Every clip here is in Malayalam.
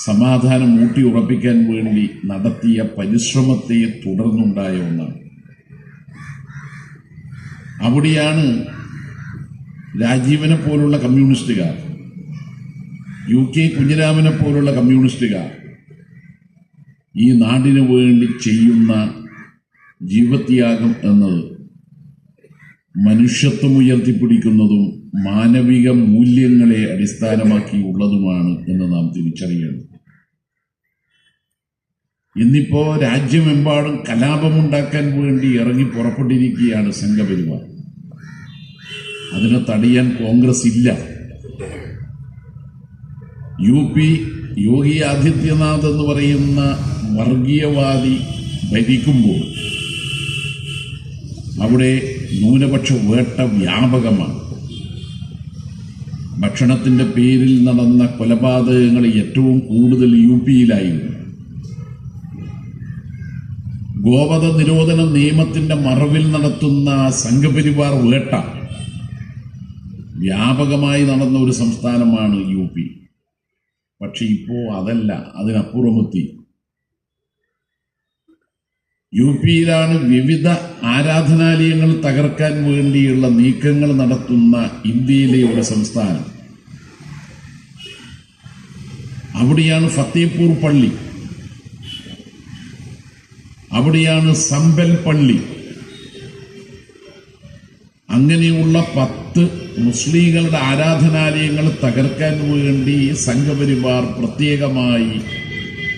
സമാധാനം ഊട്ടിയുറപ്പിക്കാൻ വേണ്ടി നടത്തിയ പരിശ്രമത്തെ തുടർന്നുണ്ടായ ഒന്നാണ്. അവിടെയാണ് രാജീവനെ പോലുള്ള കമ്മ്യൂണിസ്റ്റുകാർ, UK കുഞ്ഞിരാമനെ പോലുള്ള കമ്മ്യൂണിസ്റ്റുകാർ ഈ നാടിനു വേണ്ടി ചെയ്യുന്ന ജീവത്യാഗം എന്നത് മനുഷ്യത്വം ഉയർത്തിപ്പിടിക്കുന്നതും മാനവിക മൂല്യങ്ങളെ അടിസ്ഥാനമാക്കിയുള്ളതുമാണ് എന്ന് നാം തിരിച്ചറിയണം. ഇന്നിപ്പോ രാജ്യമെമ്പാടും കലാപമുണ്ടാക്കാൻ വേണ്ടി ഇറങ്ങി പുറപ്പെട്ടിരിക്കുകയാണ് സംഘപരിവാർ. അതിനെ തടയാൻ കോൺഗ്രസ് ഇല്ല. UP യോഗി ആദിത്യനാഥ് എന്ന് പറയുന്ന വർഗീയവാദി ഭരിക്കുമ്പോൾ അവിടെ ന്യൂനപക്ഷ വേട്ട വ്യാപകമാണ്. ഭക്ഷണത്തിന്റെ പേരിൽ നടന്ന കൊലപാതകങ്ങൾ ഏറ്റവും കൂടുതൽ UPയിലായിരുന്നു. ഗോവധ നിരോധന നിയമത്തിന്റെ മറവിൽ നടത്തുന്ന സംഘപരിവാർ വേട്ട വ്യാപകമായി നടന്ന ഒരു സംസ്ഥാനമാണ് UP. പക്ഷെ ഇപ്പോ അതല്ല, അതിനപ്പുറമെത്തി. UPയിലാണ് വിവിധ ആരാധനാലയങ്ങൾ തകർക്കാൻ വേണ്ടിയുള്ള നീക്കങ്ങൾ നടത്തുന്ന ഇന്ത്യയിലെ ഒരു സംസ്ഥാനം. അവിടെയാണ് ഫത്തേപൂർ പള്ളി, അവിടെയാണ് സംബൽ പള്ളി. അങ്ങനെയുള്ള 10 മുസ്ലിങ്ങളുടെ ആരാധനാലയങ്ങൾ തകർക്കാൻ വേണ്ടി സംഘപരിവാർ പ്രത്യേകമായി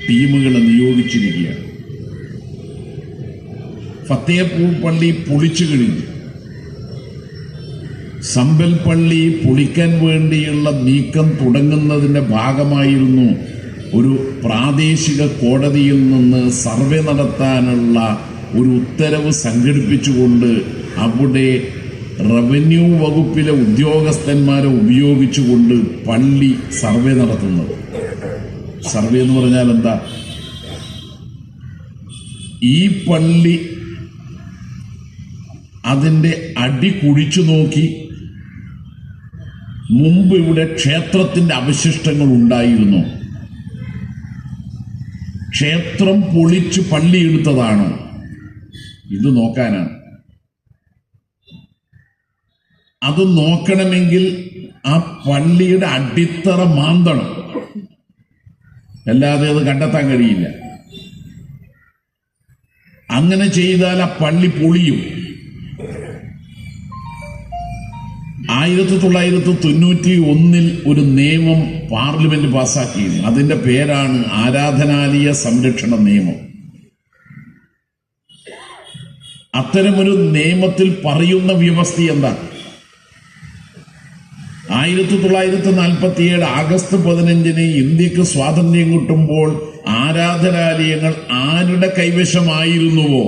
ടീമുകളെ നിയോഗിച്ചിരിക്കുകയാണ്. ഫത്തേപൂർ പള്ളി പൊളിച്ചു കഴിഞ്ഞു. സംബൽ പള്ളി പൊളിക്കാൻ വേണ്ടിയുള്ള നീക്കം തുടങ്ങുന്നതിന്റെ ഭാഗമായിരുന്നു ഒരു പ്രാദേശിക കോടതിയിൽ നിന്ന് സർവേ നടത്താനുള്ള ഒരു ഉത്തരവ് സംഘടിപ്പിച്ചുകൊണ്ട് അവിടെ റവന്യൂ വകുപ്പിലെ ഉദ്യോഗസ്ഥന്മാരെ ഉപയോഗിച്ചുകൊണ്ട് പള്ളി സർവേ നടത്തുന്നത്. സർവേ എന്ന് പറഞ്ഞാൽ എന്താ? ഈ പള്ളി അതിന്റെ അടി കുഴിച്ചു നോക്കി മുമ്പ് ഇവിടെ ക്ഷേത്രത്തിന്റെ അവശിഷ്ടങ്ങൾ ഉണ്ടായിരുന്നു, ക്ഷേത്രം പൊളിച്ച് പള്ളി എടുത്തതാണോ, ഇത് നോക്കാനാണ്. അത് നോക്കണമെങ്കിൽ ആ പള്ളിയുടെ അടിത്തറ മാന്തണം, അല്ലാതെ അത് കണ്ടെത്താൻ കഴിയില്ല. അങ്ങനെ ചെയ്താൽ ആ പള്ളി പൊളിയും. 1991 ഒരു നിയമം പാർലമെന്റ് പാസാക്കിയിരുന്നു. അതിന്റെ പേരാണ് ആരാധനാലയ സംരക്ഷണ നിയമം. അത്തരമൊരു നിയമത്തിൽ പറയുന്ന വ്യവസ്ഥ എന്താ? 1947 ആഗസ്റ്റ് 15 ഇന്ത്യക്ക് സ്വാതന്ത്ര്യം കിട്ടുമ്പോൾ ആരാധനാലയങ്ങൾ ആരുടെ കൈവശമായിരുന്നുവോ,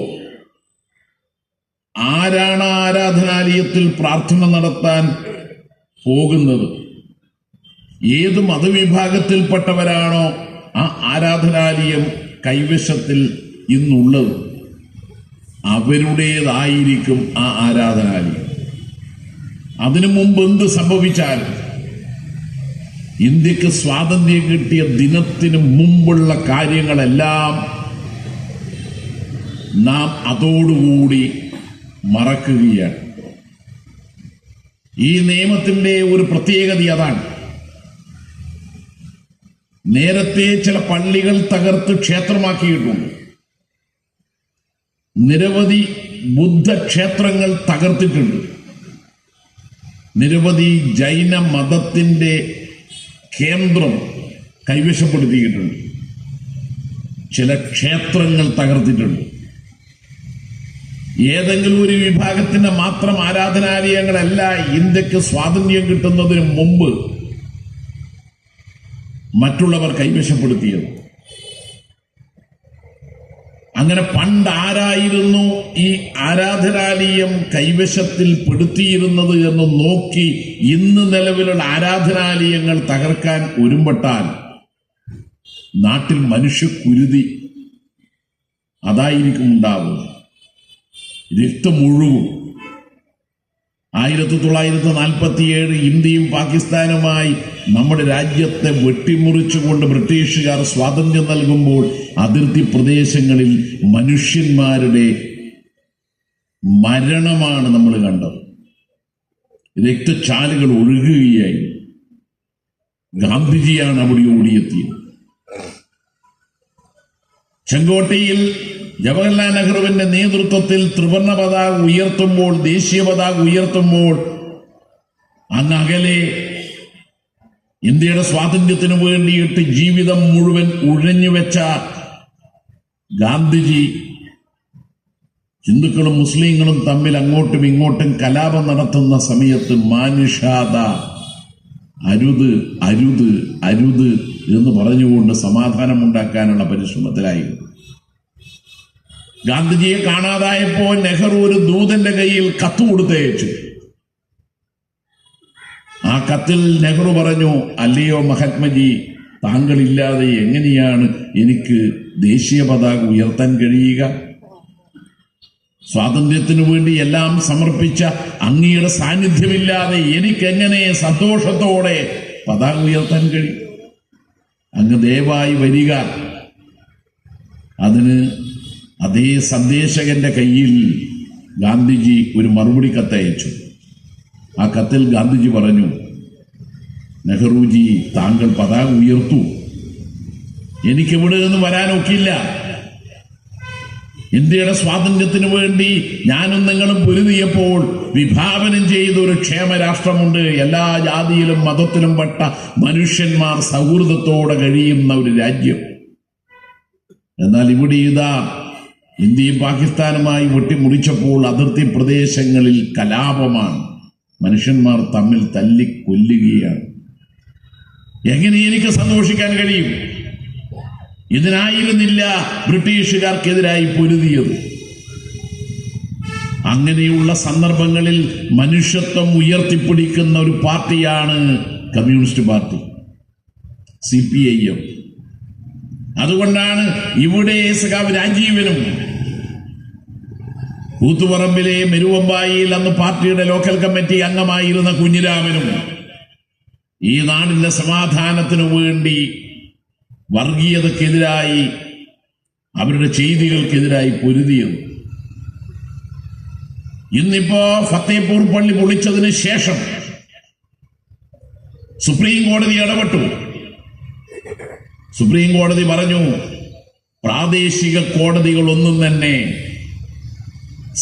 ആരാണ് ആരാധനാലയത്തിൽ പ്രാർത്ഥന നടത്താൻ പോകുന്നത്, ഏത് മതവിഭാഗത്തിൽപ്പെട്ടവരാണോ ആ ആരാധനാലയം കൈവശത്തിൽ ഇന്നുള്ളത്, അവരുടേതായിരിക്കും ആ ആരാധനാലയം. അതിനു മുമ്പ് എന്ത് സംഭവിച്ചാലും ഇന്ത്യക്ക് സ്വാതന്ത്ര്യം കിട്ടിയ ദിനത്തിന് മുമ്പുള്ള കാര്യങ്ങളെല്ലാം നാം അതോടുകൂടി മറക്കുകയാണ്. ഈ നിയമത്തിന്റെ ഒരു പ്രത്യേകത അതാണ്. നേരത്തെ ചില പള്ളികൾ തകർത്ത് ക്ഷേത്രമാക്കിയിട്ടുണ്ട്. നിരവധി ബുദ്ധക്ഷേത്രങ്ങൾ തകർത്തിട്ടുണ്ട്. നിരവധി ജൈന മതത്തിന്റെ കേന്ദ്രം കൈവശപ്പെടുത്തിയിട്ടുണ്ട്. ചില ക്ഷേത്രങ്ങൾ തകർത്തിട്ടുണ്ട്. ഏതെങ്കിലും ഒരു വിഭാഗത്തിന്റെ മാത്രം ആരാധനാലയങ്ങളല്ല ഇന്ത്യക്ക് സ്വാതന്ത്ര്യം കിട്ടുന്നതിന് മുമ്പ് മറ്റുള്ളവർ കൈവശപ്പെടുത്തിയത്. അങ്ങനെ പണ്ട് ആരായിരുന്നു ഈ ആരാധനാലയം കൈവശത്തിൽ പെടുത്തിയിരുന്നത് എന്ന് നോക്കി ഇന്ന് നിലവിലുള്ള ആരാധനാലയങ്ങൾ തകർക്കാൻ ഒരുമ്പെട്ടാൽ നാട്ടിൽ മനുഷ്യക്കുരുതി അതായിരിക്കും ഉണ്ടാവുക. രക്തമൊഴുകും. 1947 ഇന്ത്യയും പാകിസ്ഥാനുമായി നമ്മുടെ രാജ്യത്തെ വെട്ടിമുറിച്ചുകൊണ്ട് ബ്രിട്ടീഷുകാർ സ്വാതന്ത്ര്യം നൽകുമ്പോൾ അതിർത്തി പ്രദേശങ്ങളിൽ മനുഷ്യന്മാരുടെ മരണമാണ് നമ്മൾ കണ്ടത്. രക്തച്ചാലുകൾ ഒഴുകുകയായി. ഗാന്ധിജിയാണ് അവിടെ ഓടിയെത്തിയത്. ചെങ്കോട്ടയിൽ ജവഹർലാൽ നെഹ്റുവിന്റെ നേതൃത്വത്തിൽ ത്രിവർണ്ണ പതാക ഉയർത്തുമ്പോൾ, ദേശീയ പതാക ഉയർത്തുമ്പോൾ, അങ്ങ് അകലെ ഇന്ത്യയുടെ സ്വാതന്ത്ര്യത്തിന് വേണ്ടിയിട്ട് ജീവിതം മുഴുവൻ ഉഴഞ്ഞുവെച്ച ഗാന്ധിജി ഹിന്ദുക്കളും മുസ്ലിങ്ങളും തമ്മിൽ അങ്ങോട്ടും ഇങ്ങോട്ടും കലാപം നടത്തുന്ന സമയത്ത് മാനുഷാത, അരുത് അരുത് അരുത് എന്ന് പറഞ്ഞുകൊണ്ട് സമാധാനമുണ്ടാക്കാനുള്ള പരിശ്രമത്തിലായിരുന്നു. ഗാന്ധിജിയെ കാണാതായപ്പോൾ നെഹ്റു ഒരു ദൂതന്റെ കയ്യിൽ കത്ത് കൊടുത്തയച്ചു. ആ കത്തിൽ നെഹ്റു പറഞ്ഞു, അല്ലയോ മഹാത്മജി, താങ്കളില്ലാതെ എങ്ങനെയാണ് എനിക്ക് ദേശീയ പതാക ഉയർത്താൻ കഴിയുക? സ്വാതന്ത്ര്യത്തിനു വേണ്ടി എല്ലാം സമർപ്പിച്ച അങ്ങയുടെ സാന്നിധ്യമില്ലാതെ എനിക്കെങ്ങനെ സന്തോഷത്തോടെ പതാക ഉയർത്താൻ കഴിയും? അങ്ങ് ദയവായി വരിക. അതിന് അതേ സന്ദേശകന്റെ കയ്യിൽ ഗാന്ധിജി ഒരു മറുപടി കത്തയച്ചു. ആ കത്തിൽ ഗാന്ധിജി പറഞ്ഞു, നെഹ്റുജി, താങ്കൾ പതാക ഉയർത്തു, എനിക്കിവിടെ നിന്ന് വരാനൊക്കില്ല. ഇന്ത്യയുടെ സ്വാതന്ത്ര്യത്തിന് വേണ്ടി ഞാനും നിങ്ങളും പൊരുതിയപ്പോൾ വിഭാവനം ചെയ്ത ഒരു ക്ഷേമരാഷ്ട്രമുണ്ട്. എല്ലാ ജാതിയിലും മതത്തിലും പെട്ട മനുഷ്യന്മാർ സൗഹൃദത്തോടെ കഴിയുന്ന ഒരു രാജ്യം. എന്നാൽ ഇവിടെ ഇതാ ഇന്ത്യയും പാകിസ്ഥാനുമായി വെട്ടിമുറിച്ചപ്പോൾ അതിർത്തി പ്രദേശങ്ങളിൽ കലാപമാണ്. മനുഷ്യന്മാർ തമ്മിൽ തല്ലിക്കൊല്ലുകയാണ്. എങ്ങനെ എനിക്ക് സന്തോഷിക്കാൻ കഴിയും? ഇതിനായിരുന്നില്ല ബ്രിട്ടീഷുകാർക്കെതിരായി പൊരുതിയത്. അങ്ങനെയുള്ള സന്ദർഭങ്ങളിൽ മനുഷ്യത്വം ഉയർത്തിപ്പിടിക്കുന്ന ഒരു പാർട്ടിയാണ് കമ്മ്യൂണിസ്റ്റ് പാർട്ടി, CPIM. അതുകൊണ്ടാണ് ഇവിടെ സഖാവ് രാജീവനും കൂത്തുപറമ്പിലെ മെരുവമ്പായിൽ അന്ന് പാർട്ടിയുടെ ലോക്കൽ കമ്മിറ്റി അംഗമായിരുന്ന കുഞ്ഞിരാമനും ഈ നാടിന്റെ സമാധാനത്തിനു വേണ്ടി വർഗീയതക്കെതിരായി, അവരുടെ ചെയ്തികൾക്കെതിരായി പൊരുതിയത്. ഇന്നിപ്പോ ഫത്തേപൂർ പള്ളി പൊളിച്ചതിന് ശേഷം സുപ്രീം കോടതി ഇടപെട്ടു. സുപ്രീം കോടതി പറഞ്ഞു, പ്രാദേശിക കോടതികളൊന്നും തന്നെ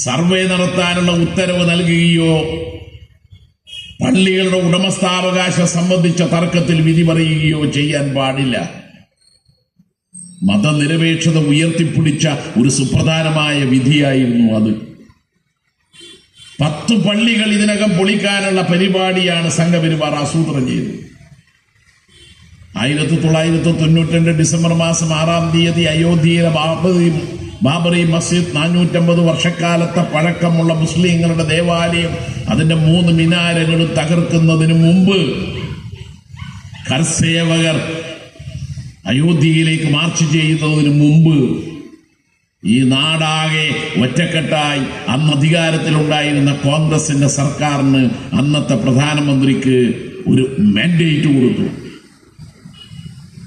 സർവേ നടത്താനുള്ള ഉത്തരവ് നൽകുകയോ പള്ളികളുടെ ഉടമസ്ഥാവകാശം സംബന്ധിച്ച തർക്കത്തിൽ വിധി പറയുകയോ ചെയ്യാൻ പാടില്ല. മതനിരപേക്ഷത ഉയർത്തിപ്പിടിച്ച ഒരു സുപ്രധാനമായ വിധിയായിരുന്നു അത്. 10 പള്ളികൾ ഇതിനകം പൊളിക്കാനുള്ള പരിപാടിയാണ് സംഘപരിവാർ ആസൂത്രണം ചെയ്തത്. 1992 ഡിസംബർ മാസം 6-ാം തീയതി അയോധ്യയിലെ ബാബറി മസ്ജിദ് 450 വർഷക്കാലത്തെ പഴക്കമുള്ള മുസ്ലിങ്ങളുടെ ദേവാലയം, അതിന്റെ 3 മിനാരങ്ങളും തകർക്കുന്നതിന് മുമ്പ് കർസേവകർ അയോധ്യയിലേക്ക് മാർച്ച് ചെയ്യുന്നതിന് മുമ്പ് ഈ നാടാകെ ഒറ്റക്കെട്ടായി അന്ന് അധികാരത്തിലുണ്ടായിരുന്ന കോൺഗ്രസിന്റെ സർക്കാരിന്, അന്നത്തെ പ്രധാനമന്ത്രിക്ക് ഒരു മാൻഡേറ്റ് കൊടുത്തു.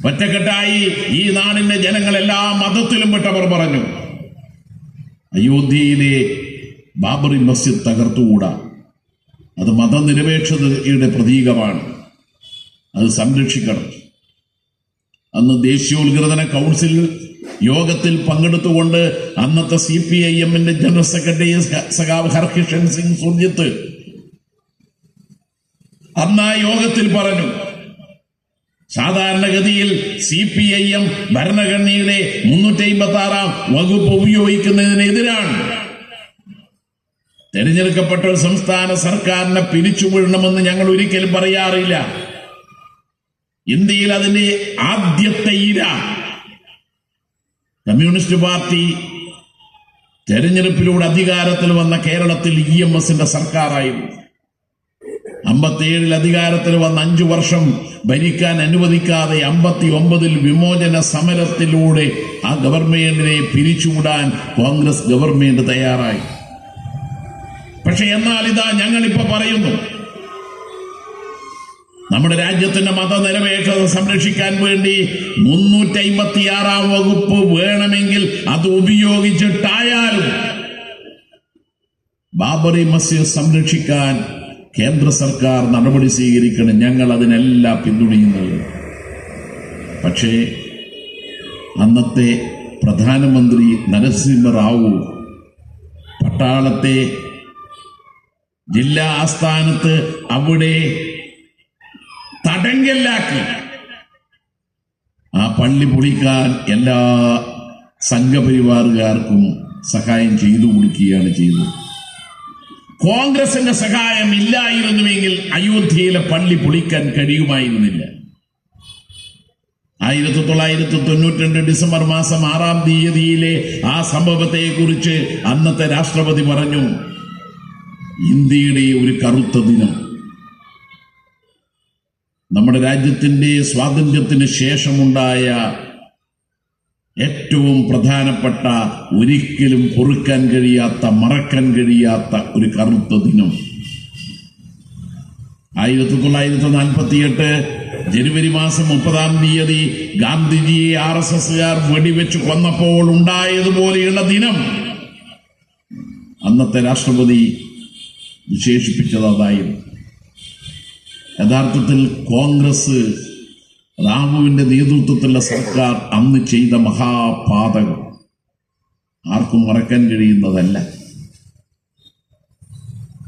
ഒറ്റക്കെട്ടായി ഈ നാടിന്റെ ജനങ്ങൾ എല്ലാ മതത്തിലും പെട്ടവർ പറഞ്ഞു, അയോധ്യയിലെ ബാബറി മസ്ജിദ് തകർത്തുകൂടാ, അത് മതനിരപേക്ഷതയുടെ പ്രതീകമാണ്, അത് സംരക്ഷിക്കണം. അന്ന് ദേശീയോദ്ഗ്രഥന കൗൺസിൽ യോഗത്തിൽ പങ്കെടുത്തുകൊണ്ട് അന്നത്തെ CPIM-ന്റെ ജനറൽ സെക്രട്ടറി സഖാവ് ഹർകിഷൻ സിംഗ് സുർജിത്ത് അന്ന് ആ യോഗത്തിൽ പറഞ്ഞു, സാധാരണഗതിയിൽ CPIM ഭരണഘടനയുടെ 356-ാം വകുപ്പ് ഉപയോഗിക്കുന്നതിനെതിരാണ്. തെരഞ്ഞെടുക്കപ്പെട്ട ഒരു സംസ്ഥാന സർക്കാരിനെ പിരിച്ചുവിടണമെന്ന് ഞങ്ങൾ ഒരിക്കലും പറയാറില്ല. ഇന്ത്യയിൽ അതിന്റെ ആദ്യത്തെ ഇര കമ്മ്യൂണിസ്റ്റ് പാർട്ടി തെരഞ്ഞെടുപ്പിലൂടെ അധികാരത്തിൽ വന്ന കേരളത്തിൽ EMSന്റെ സർക്കാരായിരുന്നു. 57-ൽ അധികാരത്തിൽ വന്ന 5 വർഷം ഭരിക്കാൻ അനുവദിക്കാതെ 59-ൽ വിമോചന സമരത്തിലൂടെ ആ ഗവൺമെന്റിനെ പിരിച്ചുവിടാൻ കോൺഗ്രസ് ഗവൺമെന്റ് തയ്യാറായി. പക്ഷെ എന്നാൽ ഇതാ ഞങ്ങളിപ്പോ പറയുന്നു, നമ്മുടെ രാജ്യത്തിന്റെ മതനിരപേക്ഷത സംരക്ഷിക്കാൻ വേണ്ടി 356-ാം വകുപ്പ് വേണമെങ്കിൽ അത് ഉപയോഗിച്ചിട്ടായാലും ബാബറി മസ്ജിദ് സംരക്ഷിക്കാൻ കേന്ദ്ര സർക്കാർ നടപടി സ്വീകരിക്കണം. ഞങ്ങൾ അതിനെല്ലാം പിന്തുണയുന്നത്. പക്ഷേ അന്നത്തെ പ്രധാനമന്ത്രി നരസിംഹറാവു പട്ടാളത്തെ ജില്ലാ ആസ്ഥാനത്ത് അവിടെ തടങ്കല്ലാക്കി ആ പള്ളി പൊളിക്കാൻ എല്ലാ സംഘപരിവാറുകാർക്കും സഹായം ചെയ്തു കൊടുക്കുകയാണ് ചെയ്തത്. കോൺഗ്രസിന്റെ സഹായം ഇല്ലായിരുന്നുവെങ്കിൽ അയോധ്യയിലെ പള്ളി പൊളിക്കാൻ കഴിയുമായിരുന്നില്ല. 1992 ഡിസംബർ മാസം 6-ാം തീയതിയിലെ ആ സംഭവത്തെ കുറിച്ച് അന്നത്തെ രാഷ്ട്രപതി പറഞ്ഞു, ഇന്ത്യയുടെ ഒരു കറുത്ത ദിനം. നമ്മുടെ രാജ്യത്തിന്റെ സ്വാതന്ത്ര്യത്തിന് ശേഷമുണ്ടായ ഏറ്റവും പ്രധാനപ്പെട്ട, ഒരിക്കലും പൊറുക്കാൻ കഴിയാത്ത, മറക്കാൻ കഴിയാത്ത ഒരു കറുത്ത ദിനം. 1948 ജനുവരി മാസം 30-ാം തീയതി ഗാന്ധിജിയെ RSSകാർ വെടിവെച്ച് കൊന്നപ്പോൾ ഉണ്ടായതുപോലെയുള്ള ദിനം അന്നത്തെ രാഷ്ട്രപതി വിശേഷിപ്പിച്ചത് അതായിരുന്നു. യഥാർത്ഥത്തിൽ കോൺഗ്രസ്, റാവുവിന്റെ നേതൃത്വത്തിലുള്ള സർക്കാർ അന്ന് ചെയ്ത മഹാപാതകം ആർക്കും മറക്കാൻ കഴിയുന്നതല്ല.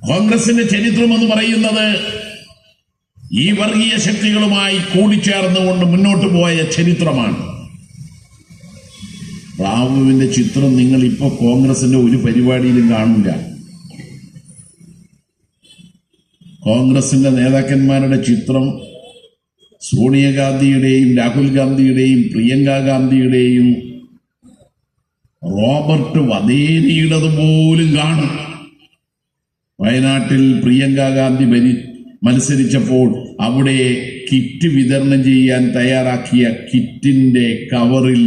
കോൺഗ്രസിന്റെ ചരിത്രം എന്ന് പറയുന്നത് ഈ വർഗീയ ശക്തികളുമായി കൂടിച്ചേർന്നുകൊണ്ട് മുന്നോട്ട് പോയ ചരിത്രമാണ്. റാവുവിന്റെ ചിത്രം നിങ്ങൾ ഇപ്പൊ കോൺഗ്രസിന്റെ ഒരു പരിപാടിയിലും കാണില്ല. കോൺഗ്രസിന്റെ നേതാക്കന്മാരുടെ ചിത്രം സോണിയാഗാന്ധിയുടെയും രാഹുൽ ഗാന്ധിയുടെയും പ്രിയങ്ക ഗാന്ധിയുടെയും റോബർട്ട് വധേരിയുടേത് പോലും കാണും. വയനാട്ടിൽ പ്രിയങ്ക ഗാന്ധി മത്സരിച്ചപ്പോൾ അവിടെ കിറ്റ് വിതരണം ചെയ്യാൻ തയ്യാറാക്കിയ കിറ്റിന്റെ കവറിൽ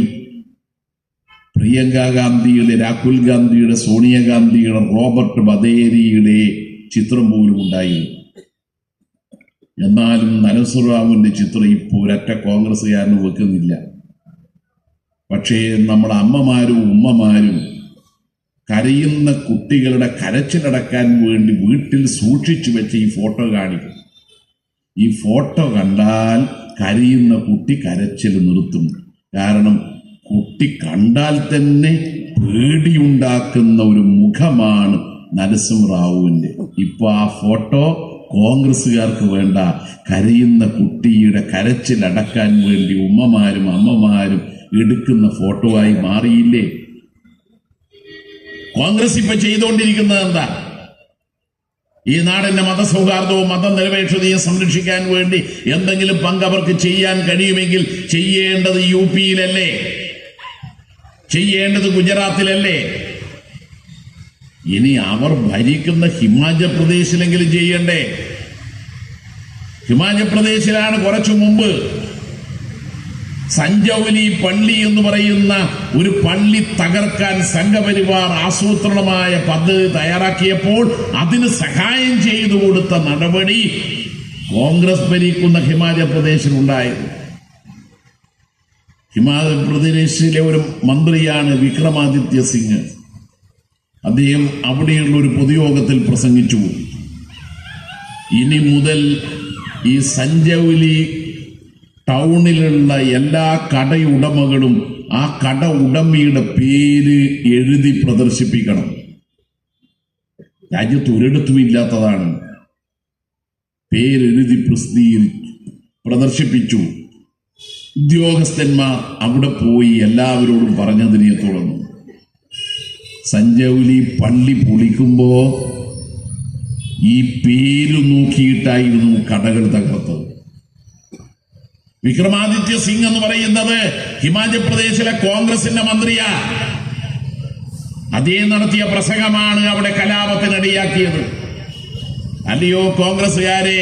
പ്രിയങ്ക ഗാന്ധിയുടെ, രാഹുൽ ഗാന്ധിയുടെ, സോണിയാഗാന്ധിയുടെ, റോബർട്ട് വധേരിയുടെ ചിത്രം പോലും ഉണ്ടായിരുന്നു. എന്നാലും നരസിംഹറാവുവിന്റെ ചിത്രം ഇപ്പോൾ ഒരൊറ്റ കോൺഗ്രസ്സുകാരന് വെക്കുന്നില്ല. പക്ഷേ നമ്മുടെ അമ്മമാരും ഉമ്മമാരും കരയുന്ന കുട്ടികളുടെ കരച്ചിലടക്കാൻ വേണ്ടി വീട്ടിൽ സൂക്ഷിച്ചു വെച്ച ഈ ഫോട്ടോ കാണിക്കും. ഈ ഫോട്ടോ കണ്ടാൽ കരയുന്ന കുട്ടി കരച്ചിൽ നിർത്തും. കാരണം കുട്ടി കണ്ടാൽ തന്നെ പേടിയുണ്ടാക്കുന്ന ഒരു മുഖമാണ് നരസിംഹറാവുവിന്റെ. ഇപ്പൊ ആ ഫോട്ടോ കോൺഗ്രസ്സുകാർക്ക് വേണ്ട, കരയുന്ന കുട്ടിയുടെ കരച്ചിലടക്കാൻ വേണ്ടി ഉമ്മമാരും അമ്മമാരും എടുക്കുന്ന ഫോട്ടോ ആയി മാറിയില്ലേ? കോൺഗ്രസ് ഇപ്പൊ ചെയ്തുകൊണ്ടിരിക്കുന്നത് എന്താ? ഈ നാടിന്റെ മതസൗഹാർദ്ദവും മതനിരപേക്ഷതയും സംരക്ഷിക്കാൻ വേണ്ടി എന്തെങ്കിലും പങ്ക് അവർക്ക് ചെയ്യാൻ കഴിയുമെങ്കിൽ ചെയ്യേണ്ടത് UP-യിലല്ലേ, ചെയ്യേണ്ടത് ഗുജറാത്തിലല്ലേ? ഇനി അവർ ഭരിക്കുന്ന ഹിമാചൽ പ്രദേശിലെങ്കിലും ചെയ്യണ്ടേ? ഹിമാചൽ പ്രദേശിലാണ് കുറച്ചു മുമ്പ് സഞ്ജൌലി പള്ളി എന്ന് പറയുന്ന ഒരു പള്ളി തകർക്കാൻ സംഘപരിവാർ ആസൂത്രണമായ പദ്ധതി തയ്യാറാക്കിയപ്പോൾ അതിന് സഹായം ചെയ്തു കൊടുത്ത നടപടി കോൺഗ്രസ് ഭരിക്കുന്ന ഹിമാചൽ പ്രദേശിലുണ്ടായത്. ഹിമാചൽ പ്രദേശിലെ ഒരു മന്ത്രിയാണ് വിക്രമാദിത്യ സിംഗ്. അദ്ദേഹം അവിടെയുള്ള ഒരു പൊതുയോഗത്തിൽ പ്രസംഗിച്ചു, ഇനി മുതൽ ഈ സഞ്ജൌലി ടൗണിലുള്ള എല്ലാ കടയുടമകളും ആ കട ഉടമയുടെ പേര് എഴുതി പ്രദർശിപ്പിക്കണം. രാജ്യത്ത് ഒരിടത്തും ഇല്ലാത്തതാണ്. പേരെഴുതി പ്രദർശിപ്പിച്ചു. ഉദ്യോഗസ്ഥന്മാർ അവിടെ പോയി എല്ലാവരോടും പറഞ്ഞതിനെ തുടർന്നു. സഞ്ജൌലി പള്ളി പൊളിക്കുമ്പോ ഈ പേര് നോക്കിയിട്ടായിരുന്നു കടകൾ തകർത്തത്. വിക്രമാദിത്യ സിംഗ് എന്ന് പറയുന്നത് ഹിമാചൽ പ്രദേശിലെ കോൺഗ്രസിന്റെ മന്ത്രിയാ. അദ്ദേഹം നടത്തിയ പ്രസംഗമാണ് അവിടെ കലാപത്തിനിടയാക്കിയത്. അല്ലയോ കോൺഗ്രസ്സുകാരെ,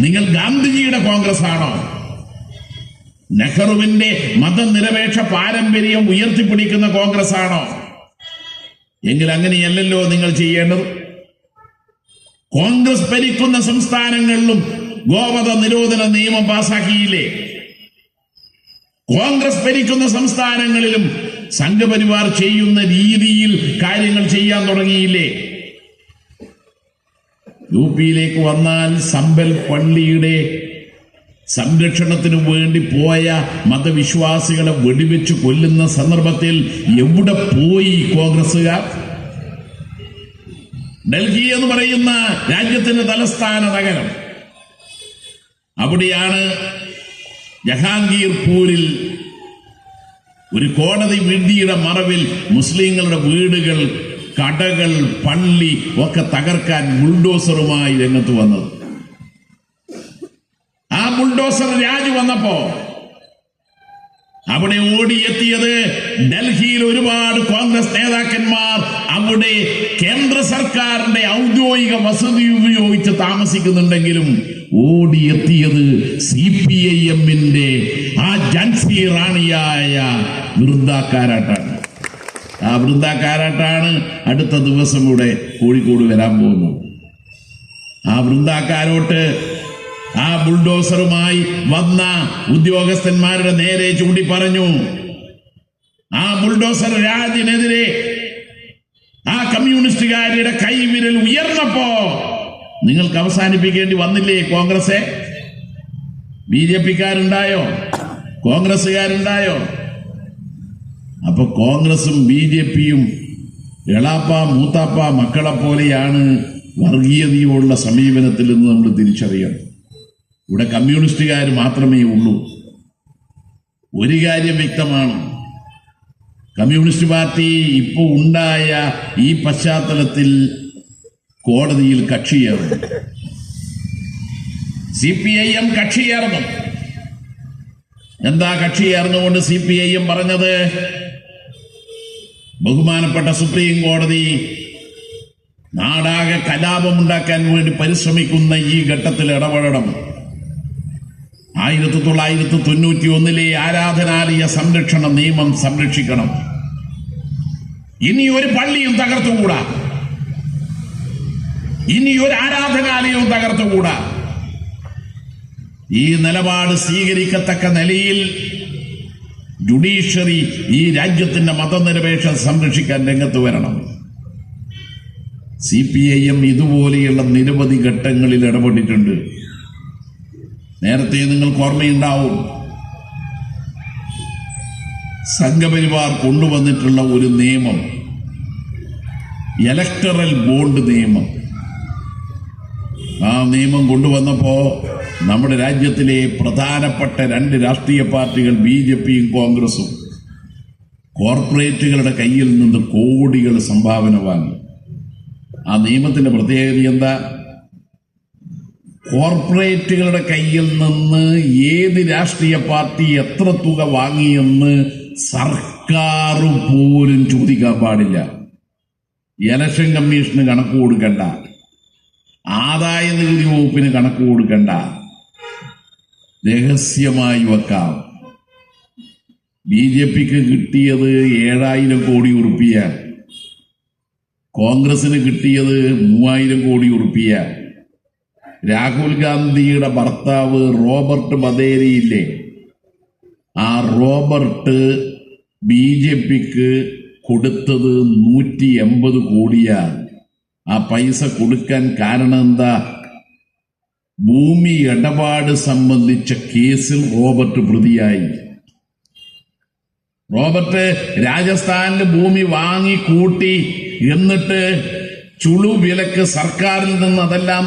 നിങ്ങൾ ഗാന്ധിജിയുടെ കോൺഗ്രസ് ആണോ? നെഹ്റുവിന്റെ മതനിരപേക്ഷ പാരമ്പര്യം ഉയർത്തിപ്പിടിക്കുന്ന കോൺഗ്രസ് ആണോ? എങ്കിൽ അങ്ങനെയല്ലല്ലോ നിങ്ങൾ ചെയ്യേണ്ടത്. കോൺഗ്രസ് ഭരിക്കുന്ന സംസ്ഥാനങ്ങളിലും ഗോവധ നിരോധന നിയമം പാസാക്കിയില്ലേ? കോൺഗ്രസ് ഭരിക്കുന്ന സംസ്ഥാനങ്ങളിലും സംഘപരിവാർ ചെയ്യുന്ന രീതിയിൽ കാര്യങ്ങൾ ചെയ്യാൻ തുടങ്ങിയില്ലേ? യുപിയിലേക്ക് വന്നാൽ സമ്പൽ പള്ളിയുടെ സംരക്ഷണത്തിനു വേണ്ടി പോയ മതവിശ്വാസികളെ വെടിവെച്ച് കൊല്ലുന്ന സന്ദർഭത്തിൽ എവിടെ പോയി കോൺഗ്രസുകാർ? ഡൽഹി എന്ന് പറയുന്ന രാജ്യത്തിന്റെ തലസ്ഥാന നഗരം, അവിടെയാണ് ജഹാംഗീർപൂരിൽ ഒരു കോടതി വിധിയുടെ മറവിൽ മുസ്ലിങ്ങളുടെ വീടുകൾ, കടകൾ, പള്ളി ഒക്കെ തകർക്കാൻ ബുൾഡോസറുമായി രംഗത്ത് വന്നത്. ആ ബുൾഡോസർ രാജ് വന്നപ്പോ അവിടെ ഓടിയെത്തിയത് ഡൽഹിയിൽ ഒരുപാട് കോൺഗ്രസ് നേതാക്കന്മാർ അവിടെ കേന്ദ്ര സർക്കാരിന്റെ ഔദ്യോഗിക വസതി ഉപയോഗിച്ച് താമസിക്കുന്നുണ്ടെങ്കിലും ഓടിയെത്തിയത് CPIM-ന്റെ ആ ഝാൻസി റാണിയായ വൃന്ദ കാരാട്ടാണ്. ആ വൃന്ദ കാരാട്ടാണ് അടുത്ത ദിവസം ഇവിടെ കോഴിക്കോട് വരാൻ പോകുന്നത്. ആ വൃന്ദ കാരോട്ട് ആ ബുൾഡോസറുമായി വന്ന ഉദ്യോഗസ്ഥന്മാരുടെ നേരെ ചൂണ്ടി പറഞ്ഞു. ആ ബുൾഡോസർ രാജിനെതിരെ ആ കമ്മ്യൂണിസ്റ്റുകാരുടെ കൈവിരൽ ഉയർന്നപ്പോ നിങ്ങൾക്ക് അവസാനിപ്പിക്കേണ്ടി വന്നില്ലേ കോൺഗ്രസ്? BJP-ക്കാരുണ്ടായോ? കോൺഗ്രസുകാരുണ്ടായോ? അപ്പൊ കോൺഗ്രസും BJP-യും എളാപ്പ മൂത്താപ്പ മക്കളെ പോലെയാണ് വർഗീയതയോടുള്ള സമീപനത്തിൽ നിന്ന് നമ്മൾ തിരിച്ചറിയണം. ഇവിടെ കമ്മ്യൂണിസ്റ്റുകാർ മാത്രമേ ഉള്ളൂ. ഒരു കാര്യം വ്യക്തമാണ്, കമ്മ്യൂണിസ്റ്റ് പാർട്ടി ഇപ്പോൾ ഉണ്ടായ ഈ പശ്ചാത്തലത്തിൽ കോടതിയിൽ കക്ഷിയേറുന്നു. CPIM കക്ഷിയേറുന്നു. എന്താ കക്ഷിയേർന്നുകൊണ്ട് CPIM പറഞ്ഞത്? ബഹുമാനപ്പെട്ട സുപ്രീം കോടതി നാടാകെ കലാപമുണ്ടാക്കാൻ വേണ്ടി പരിശ്രമിക്കുന്ന ഈ ഘട്ടത്തിൽ ഇടപെടണം. 1991 ആരാധനാലയ സംരക്ഷണ നിയമം സംരക്ഷിക്കണം. ഇനി ഒരു പള്ളിയും തകർത്തുകൂടാ, ഇനി ഒരു ആരാധനാലയവും തകർത്തുകൂടാ. ഈ നിലപാട് സ്വീകരിക്കത്തക്ക നിലയിൽ ജുഡീഷ്യറി ഈ രാജ്യത്തിന്റെ മതനിരപേക്ഷത സംരക്ഷിക്കാൻ രംഗത്ത് വരണം. CPIM ഇതുപോലെയുള്ള നിരവധി ഘട്ടങ്ങളിൽ ഇടപെട്ടിട്ടുണ്ട്. നേരത്തെ നിങ്ങൾക്ക് ഓർമ്മയുണ്ടാവും, സംഘപരിവാർ കൊണ്ടുവന്നിട്ടുള്ള ഒരു നിയമം, ഇലക്ടറൽ ബോണ്ട് നിയമം. ആ നിയമം കൊണ്ടുവന്നപ്പോ നമ്മുടെ രാജ്യത്തിലെ പ്രധാനപ്പെട്ട 2 രാഷ്ട്രീയ പാർട്ടികൾ BJP-യും കോൺഗ്രസും കോർപ്പറേറ്റുകളുടെ കയ്യിൽ നിന്ന് കോടികൾ സംഭാവന വാങ്ങി. ആ നിയമത്തിന്റെ പ്രത്യേകത എന്താ? കോർപ്പറേറ്റുകളുടെ കയ്യിൽ നിന്ന് ഏത് രാഷ്ട്രീയ പാർട്ടി എത്ര തുക വാങ്ങിയെന്ന് സർക്കാർ പോലും ചോദിക്കാൻ പാടില്ല. ഇലക്ഷൻ കമ്മീഷന് കണക്ക് കൊടുക്കണ്ട, ആദായ നികുതി വകുപ്പിന് കണക്ക് കൊടുക്കണ്ട, രഹസ്യമായി വെക്കാം. BJP-ക്ക് കിട്ടിയത് 7000 കോടി ഉറുപ്പിക, കോൺഗ്രസിന് കിട്ടിയത് 3000 കോടി ഉറുപ്പിക. രാഹുൽ ഗാന്ധിയുടെ ഭർത്താവ് റോബർട്ട് ബദേരിയില്ലേ, ആ റോബർട്ട് BJP-ക്ക് കൊടുത്തത് 180 കോടിയാണ്. ആ പൈസ കൊടുക്കാൻ കാരണം എന്താ? ഭൂമി ഇടപാട് സംബന്ധിച്ച കേസിൽ റോബർട്ട് പ്രതിയായി. റോബർട്ട് രാജസ്ഥാനിൽ ഭൂമി വാങ്ങിക്കൂട്ടി, എന്നിട്ട് ചുളു വിലക്ക് സർക്കാരിൽ നിന്ന് അതെല്ലാം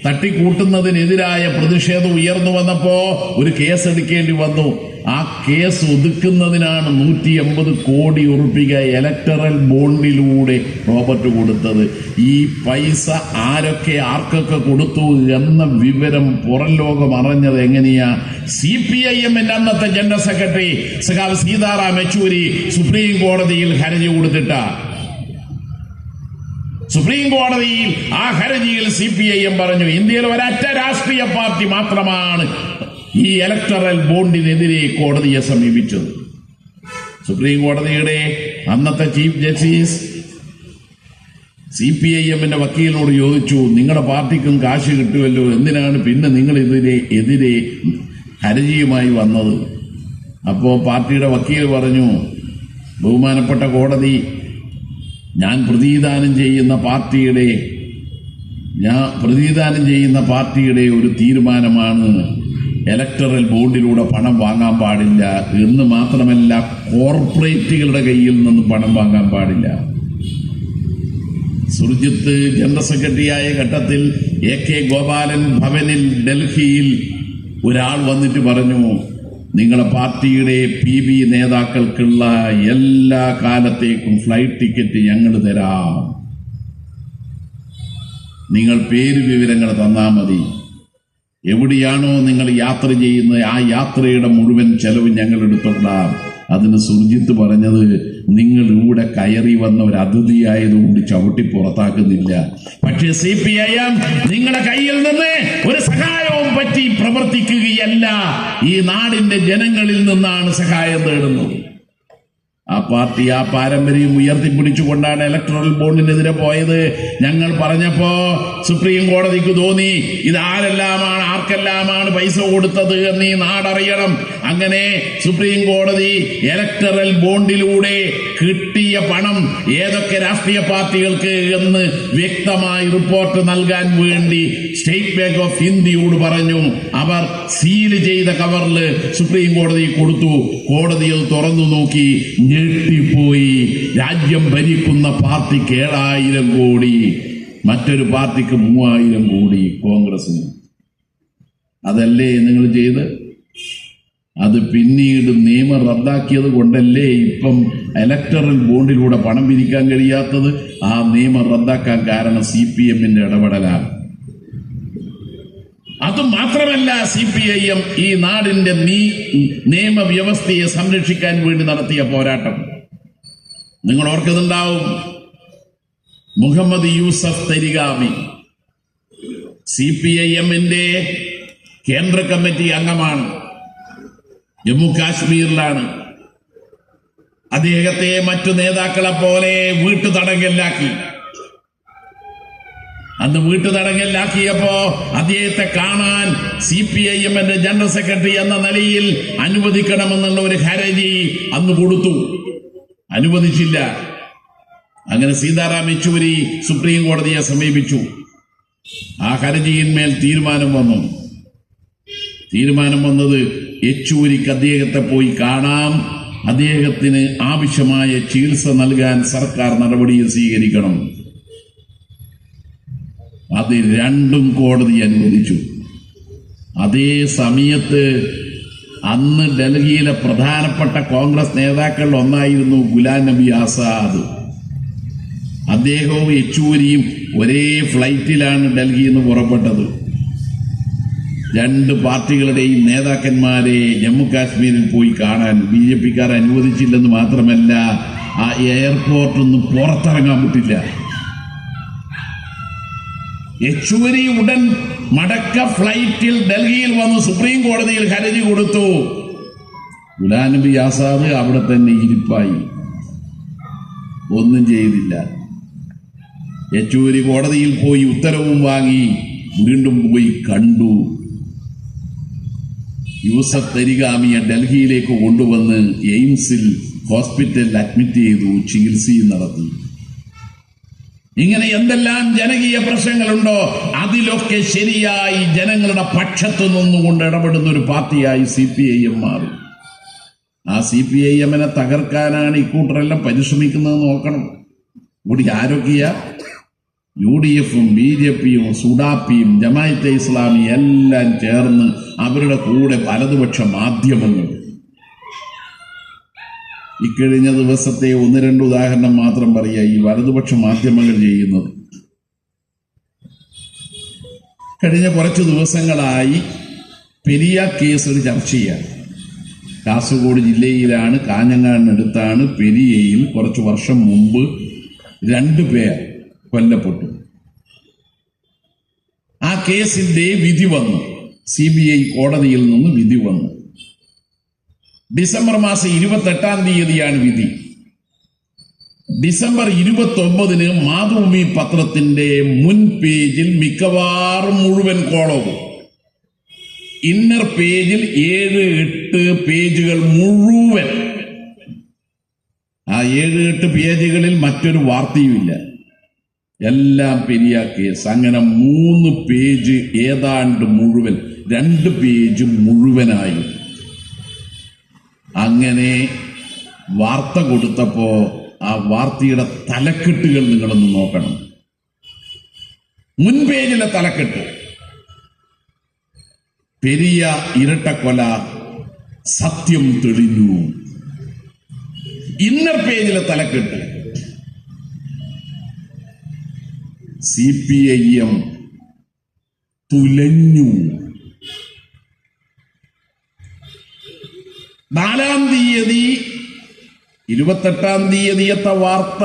തട്ടിക്കൂട്ടുന്നതിനെതിരായ പ്രതിഷേധം ഉയർന്നു വന്നപ്പോ ഒരു കേസ് എടുക്കേണ്ടി വന്നു. ആ കേസ് ഒതുക്കുന്നതിനാണ് 180 കോടി ഉറുപ്പിക ഇലക്ടറൽ ബോണ്ടിലൂടെ റോബർട്ട് കൊടുത്തത്. ഈ പൈസ ആരൊക്കെ ആർക്കൊക്കെ കൊടുത്തു എന്ന വിവരം പുറം ലോകം അറിഞ്ഞത് എങ്ങനെയാ? CPIM-ന്റെ അന്നത്തെ ജനറൽ സെക്രട്ടറി സഖാവ് സീതാറാം യെച്ചൂരി സുപ്രീം കോടതിയിൽ ഹർജി കൊടുത്തിട്ട. സുപ്രീം കോടതിയിൽ ആ ഹർജിയിൽ CPIM പറഞ്ഞു, ഇന്ത്യയിൽ ഒരൊറ്റ രാഷ്ട്രീയ പാർട്ടി മാത്രമാണ് ഈ ഇലക്ടറൽ ബോണ്ടിനെതിരെ കോടതിയെ സമീപിച്ചത്. സുപ്രീം കോടതിയുടെ അന്നത്തെ ചീഫ് ജസ്റ്റിസ് CPIM വക്കീലിനോട് ചോദിച്ചു, നിങ്ങളുടെ പാർട്ടിക്കും കാശ് കിട്ടുമല്ലോ, എന്തിനാണ് പിന്നെ നിങ്ങൾ എതിരെ ഹർജിയുമായി വന്നത്? അപ്പോൾ പാർട്ടിയുടെ വക്കീൽ പറഞ്ഞു, ബഹുമാനപ്പെട്ട കോടതി, ഞാൻ പ്രതിദാനം ചെയ്യുന്ന പാർട്ടിയുടെ ഒരു തീരുമാനമാണ് ഇലക്ടറൽ ബോണ്ടിലൂടെ പണം വാങ്ങാൻ പാടില്ല എന്ന് മാത്രമല്ല, കോർപ്പറേറ്റുകളുടെ കയ്യിൽ നിന്ന് പണം വാങ്ങാൻ പാടില്ല. സുർജിത്ത് ജനറൽ സെക്രട്ടറിയായ ഘട്ടത്തിൽ AK ഗോപാലൻ ഭവനിൽ ഡൽഹിയിൽ ഒരാൾ വന്നിട്ട് പറഞ്ഞു, നിങ്ങളുടെ പാർട്ടിയുടെ PB നേതാക്കൾക്കുള്ള എല്ലാ കാലത്തേക്കും ഫ്ലൈറ്റ് ടിക്കറ്റ് ഞങ്ങൾ തരാം, നിങ്ങൾ പേര് വിവരങ്ങൾ തന്നാൽ മതി, എവിടെയാണോ നിങ്ങൾ യാത്ര ചെയ്യുന്നത് ആ യാത്രയുടെ മുഴുവൻ ചെലവ് ഞങ്ങൾ എടുത്തോളാം. അതിന് സുർജിത്ത് പറഞ്ഞത്, നിങ്ങൾ ഇവിടെ കയറി വന്ന ഒരു അതിഥിയായതുകൊണ്ട് ചവിട്ടി പുറത്താക്കുന്നില്ല, പക്ഷേ CPIM നിങ്ങളുടെ കയ്യിൽ നിന്ന് ഒരു സഹായവും പറ്റി പ്രവർത്തിക്കുകയല്ല, ഈ നാടിന്റെ ജനങ്ങളിൽ നിന്നാണ് സഹായം തേടുന്നത്. ആ പാർട്ടി ആ പാരമ്പര്യം ഉയർത്തിപ്പിടിച്ചുകൊണ്ടാണ് ഇലക്ട്രൽ ബോണ്ടിനെതിരെ പോയത്. ഞങ്ങൾ പറഞ്ഞപ്പോ സുപ്രീം കോടതിക്ക് തോന്നി, ഇത് ആർക്കെല്ലാമാണ് പൈസ കൊടുത്തത് എന്ന് ഈ നാടറിയണം. അങ്ങനെ സുപ്രീം കോടതി ഇലക്ട്രൽ ബോണ്ടിലൂടെ കിട്ടിയ പണം ഏതൊക്കെ രാഷ്ട്രീയ പാർട്ടികൾക്ക് എന്ന് വ്യക്തമായി റിപ്പോർട്ട് നൽകാൻ വേണ്ടി സ്റ്റേറ്റ് ബാങ്ക് ഓഫ് ഇന്ത്യയോട് പറഞ്ഞു. അവർ സീൽ ചെയ്ത കവറിൽ സുപ്രീം കോടതി കൊടുത്തു. കോടതി അത് തുറന്നു നോക്കി, ഞെട്ടിപ്പോയി. രാജ്യം ഭരിക്കുന്ന പാർട്ടിക്ക് 7,000 കോടി, മറ്റൊരു പാർട്ടിക്ക് 3,000 കോടി, കോൺഗ്രസിന്. അതല്ലേ നിങ്ങൾ ചെയ്ത്? അത് പിന്നീട് നിയമം റദ്ദാക്കിയത് കൊണ്ടല്ലേ ഇപ്പം ഇലക്ടറൽ ബോണ്ടിലൂടെ പണം പിരിക്കാൻ കഴിയാത്തത്? ആ നിയമം റദ്ദാക്കാൻ കാരണം CPM ഇടപെടലാണ്. അതുമാത്രമല്ല, CPIM ഈ നാടിന്റെ നിയമവ്യവസ്ഥയെ സംരക്ഷിക്കാൻ വേണ്ടി നടത്തിയ പോരാട്ടം നിങ്ങൾ ഓർക്കുന്നുണ്ടാവും. മുഹമ്മദ് യൂസഫ് തരിഗാമി CPIM കേന്ദ്ര കമ്മിറ്റി അംഗമാണ്, ജമ്മു കാശ്മീരിലാണ്. അദ്ദേഹത്തെ മറ്റു നേതാക്കളെ പോലെ വീട്ടുതടങ്കലിലാക്കി. അന്ന് വീട്ടുതടങ്കലിലാക്കിയപ്പോ അദ്ദേഹത്തെ കാണാൻ CPIM ജനറൽ സെക്രട്ടറി എന്ന നിലയിൽ അനുവദിക്കണമെന്നുള്ള ഒരു ഹർജി അന്ന് കൊടുത്തു. അനുവദിച്ചില്ല. അങ്ങനെ സീതാറാം യെച്ചൂരി സുപ്രീം കോടതിയെ സമീപിച്ചു. ആ ഹർജിയിന്മേൽ തീരുമാനം വന്നത് യെച്ചൂരിക്ക് അദ്ദേഹത്തെ പോയി കാണാം, അദ്ദേഹത്തിന് ആവശ്യമായ ചികിത്സ നൽകാൻ സർക്കാർ നടപടികൾ സ്വീകരിക്കണം. അത് രണ്ടും കോടതി അനുവദിച്ചു. അതേ സമയത്ത് അന്ന് ഡൽഹിയിലെ പ്രധാനപ്പെട്ട കോൺഗ്രസ് നേതാക്കളിൽ ഒന്നായിരുന്നു ഗുലാം നബി ആസാദ്. അദ്ദേഹവും യെച്ചൂരിയും ഒരേ ഫ്ലൈറ്റിലാണ് ഡൽഹിയിൽ നിന്ന് പുറപ്പെട്ടത്. രണ്ട് പാർട്ടികളുടെയും നേതാക്കന്മാരെ ജമ്മു കാശ്മീരിൽ പോയി കാണാൻ BJPക്കാർ അനുവദിച്ചില്ലെന്ന് മാത്രമല്ല, ആ എയർപോർട്ടിൽ നിന്ന് പുറത്തിറങ്ങാൻ പറ്റില്ല. യെച്ചൂരി ഉടൻ മടക്ക ഫ്ലൈറ്റിൽ ഡൽഹിയിൽ വന്ന് സുപ്രീം കോടതിയിൽ ഹർജി കൊടുത്തു. ഗുലാം നബി ആസാദ് അവിടെ തന്നെ ഇരിപ്പായി, ഒന്നും ചെയ്തില്ല. യെച്ചൂരി കോടതിയിൽ പോയി ഉത്തരവും വാങ്ങി, വീണ്ടും പോയി കണ്ടു. യൂസഫ് തരിഗാമിയെ ഡൽഹിയിലേക്ക് കൊണ്ടുവന്ന് എയിംസിൽ ഹോസ്പിറ്റലിൽ അഡ്മിറ്റ് ചെയ്തു, ചികിത്സയും നടത്തി. ഇങ്ങനെ എന്തെല്ലാം ജനകീയ പ്രശ്നങ്ങളുണ്ടോ അതിലൊക്കെ ശരിയായി ജനങ്ങളുടെ പക്ഷത്തു നിന്നുകൊണ്ട് ഇടപെടുന്ന ഒരു പാർട്ടിയായി CPIM മാറി. ആ CPIM തകർക്കാനാണ് ഇക്കൂട്ടരെല്ലാം പരിശ്രമിക്കുന്നത് നോക്കണം. കൂടി ആരൊക്കെയാ? UDFും BJPയും സുഡാപ്പിയും ജമാഅത്തെ ഇസ്ലാമി എല്ലാം ചേർന്ന് അവരുടെ കൂടെ വലതുപക്ഷ മാധ്യമങ്ങൾ. ഇക്കഴിഞ്ഞ ദിവസത്തെ 1-2 ഉദാഹരണം മാത്രം പറയുക. ഈ വലതുപക്ഷ മാധ്യമങ്ങൾ ചെയ്യുന്നത് കഴിഞ്ഞ കുറച്ച് ദിവസങ്ങളായി പെരിയ കേസ് ഒരു ചർച്ചയാണ്. കാസർഗോഡ് ജില്ലയിലാണ്, കാഞ്ഞങ്ങാടിനടുത്താണ് പെരിയയിൽ കുറച്ച് വർഷം മുമ്പ് 2 പേർ കൊല്ലപ്പെട്ടു. ആ കേസിന്റെ വിധി വന്നു. CBI കോടതിയിൽ നിന്ന് വിധി വന്നു. ഡിസംബർ മാസം 28-ാം തീയതിയാണ് വിധി. ഡിസംബർ 29 മാതൃഭൂമി പത്രത്തിന്റെ മുൻ പേജിൽ മിക്കവാറും മുഴുവൻ കോളവും, ഇന്നർ പേജിൽ 7-8 പേജുകൾ മുഴുവൻ. ആ 7-8 പേജുകളിൽ മറ്റൊരു വാർത്തയുമില്ല, എല്ലാം പെരിയ കേസ്. അങ്ങനെ 3 പേജ് ഏതാണ്ട് മുഴുവൻ, 2 പേജ് മുഴുവനായി. അങ്ങനെ വാർത്ത കൊടുത്തപ്പോ ആ വാർത്തയുടെ തലക്കെട്ടുകൾ നിങ്ങളൊന്ന് നോക്കണം. മുൻ പേജിലെ തലക്കെട്ട് പെരിയ ഇരട്ടക്കൊല സത്യം തെളിഞ്ഞു. ഇന്നർ പേജിലെ തലക്കെട്ട് CPIM തുലഞ്ഞു. 4-ാം തീയതി 28-ാം തീയതിയത്തെ വാർത്ത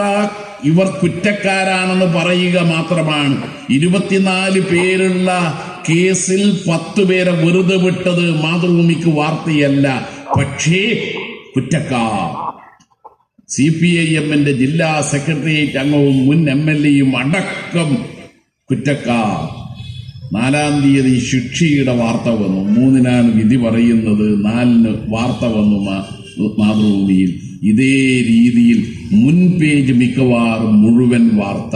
ഇവർ കുറ്റക്കാരാണെന്ന് പറയുക മാത്രമാണ്. 24 പേരുള്ള കേസിൽ 10 പേരെ വെറുതെ വിട്ടത് മാതൃഭൂമിക്ക് വാർത്തയല്ല. പക്ഷേ കുറ്റക്കാർ CPIM-ന്റെ ജില്ലാ സെക്രട്ടേറിയറ്റ് അംഗവും മുൻ MLA-യും അടക്കം കുറ്റക്കാർ. 4-ാം തീയതി ശിക്ഷയുടെ വാർത്ത വന്നു. 3-നാണ് വിധി പറയുന്നത്, 4-ന് വാർത്ത വന്നു മാതൃഭൂമിയിൽ. ഇതേ രീതിയിൽ മുൻ പേജ് മിക്കവാറും മുഴുവൻ വാർത്ത,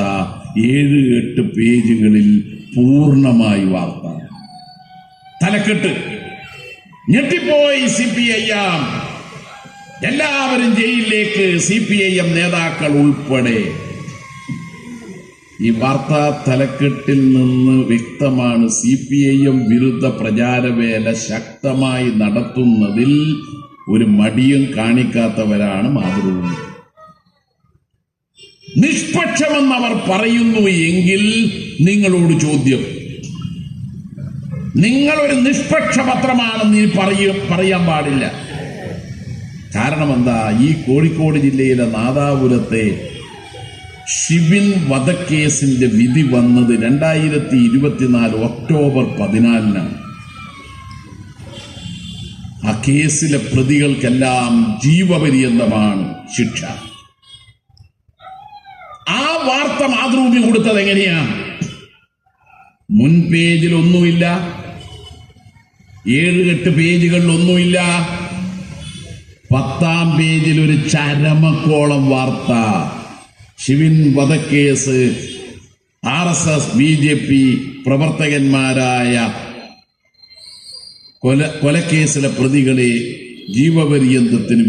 7-8 പേജുകളിൽ പൂർണ്ണമായി വാർത്ത. തലക്കെട്ട് ഞെട്ടിപ്പോയി CPIM, എല്ലാവരും ജയിലിലേക്ക്, CPIM നേതാക്കൾ ഉൾപ്പെടെ. ഈ വാർത്താ തലക്കെട്ടിൽ നിന്ന് വ്യക്തമാണ് CPIM വിരുദ്ധ പ്രചാരവേല ശക്തമായി നടത്തുന്നതിൽ ഒരു മടിയും കാണിക്കാത്തവരാണ് മാതൃഭൂമി. നിഷ്പക്ഷമെന്നവർ പറയുന്നു എങ്കിൽ നിങ്ങളോട് ചോദ്യം, നിങ്ങളൊരു നിഷ്പക്ഷ പത്രമാണെന്ന് ഇനി പറയാൻ പാടില്ല. കാരണം എന്താ? ഈ കോഴിക്കോട് ജില്ലയിലെ നാദാപുരത്തെ ഷിബിൻ വധക്കേസിന്റെ വിധി വന്നത് 2024 ഒക്ടോബർ 14-നാണ്. ആ കേസിലെ പ്രതികൾക്കെല്ലാം ജീവപര്യന്തമാണ് ശിക്ഷ. ആ വാർത്ത മാതൃഭൂമി കൊടുത്തത് എങ്ങനെയാ? മുൻ പേജിൽ ഒന്നുമില്ല, 7-8 പേജുകളിൽ ഒന്നുമില്ല, 10-ാം പേജിൽ ഒരു ചരമക്കോളം വാർത്ത. ഷിബിൻ വധക്കേസ് RSS BJP പ്രവർത്തകന്മാരായ കൊലക്കേസിലെ പ്രതികളെ ജീവപര്യന്തത്തിന്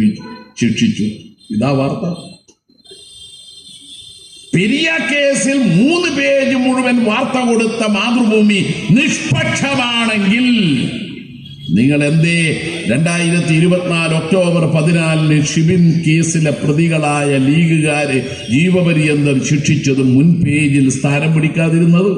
ശിക്ഷിച്ചു. ഇതാ വാർത്ത. പെരിയ കേസിൽ 3 പേജ് മുഴുവൻ വാർത്ത കൊടുത്ത മാതൃഭൂമി നിഷ്പക്ഷമാണെങ്കിൽ നിങ്ങൾ എന്തേ 2024 ഒക്ടോബർ 14-ന് ഷിബിൻ കേസിലെ പ്രതികളായ ലീഗുകാരെ ജീവപര്യന്തം ശിക്ഷിച്ചത് മുൻ പേജിൽ സ്ഥാനം പിടിക്കാതിരുന്നത്?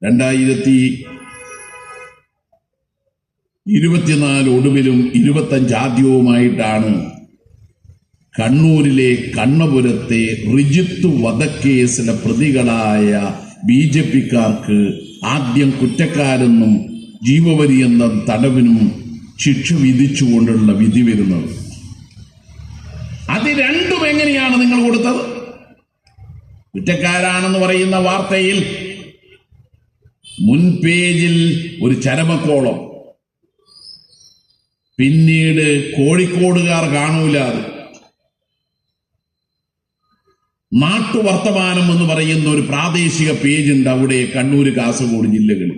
2024 ഒടുവിലും 25 ആദ്യവുമായിട്ടാണ് കണ്ണൂരിലെ കണ്ണപുരത്തെ റിജിത്ത് വധക്കേസിലെ പ്രതികളായ BJP-ക്കാർക്ക് ആദ്യം കുറ്റക്കാരെന്നും ജീവപര്യന്തം തടവിനും ശിക്ഷ വിധിച്ചുകൊണ്ടുള്ള വിധി വരുന്നത്. അത് രണ്ടും എങ്ങനെയാണ് നിങ്ങൾ കൊടുത്തത്? കുറ്റക്കാരാണെന്ന് പറയുന്ന വാർത്തയിൽ മുൻ പേജിൽ ഒരു ചരമക്കോളം, പിന്നീട് കോഴിക്കോടുകാർ കാണൂലാതെ നാട്ടുവർത്തമാനം എന്ന് പറയുന്ന ഒരു പ്രാദേശിക പേജുണ്ട് അവിടെ കണ്ണൂർ കാസർഗോഡ് ജില്ലകളിൽ.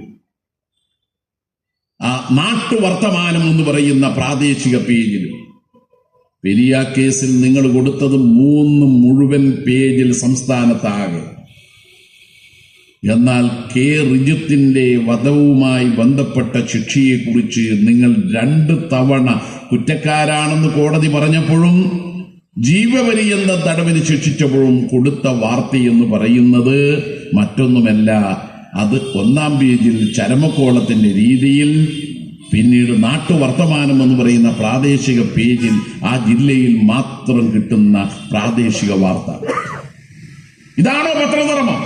ആ നാട്ടുവർത്തമാനം എന്ന് പറയുന്ന പ്രാദേശിക പേജിൽ പെരിയ കേസിൽ നിങ്ങൾ കൊടുത്തത് 3 മുഴുവൻ പേജിൽ സംസ്ഥാനത്താകെ. എന്നാൽ റിജിത്തിന്റെ വധവുമായി ബന്ധപ്പെട്ട ശിക്ഷയെക്കുറിച്ച് നിങ്ങൾ 2 തവണ കുറ്റക്കാരാണെന്ന് കോടതി പറഞ്ഞപ്പോഴും ജീവപര്യന്തം തടവിന് ശിക്ഷിച്ചപ്പോഴും കൊടുത്ത വാർത്തയെന്ന് പറയുന്നത് മറ്റൊന്നുമല്ല. അത് 1-ാം പേജിൽ ചരമക്കോളത്തിന്റെ രീതിയിൽ, പിന്നീട് നാട്ടുവർത്തമാനം എന്ന് പറയുന്ന പ്രാദേശിക പേജിൽ ആ ജില്ലയിൽ മാത്രം കിട്ടുന്ന പ്രാദേശിക വാർത്ത. ഇതാണോ പത്രധർമ്മം?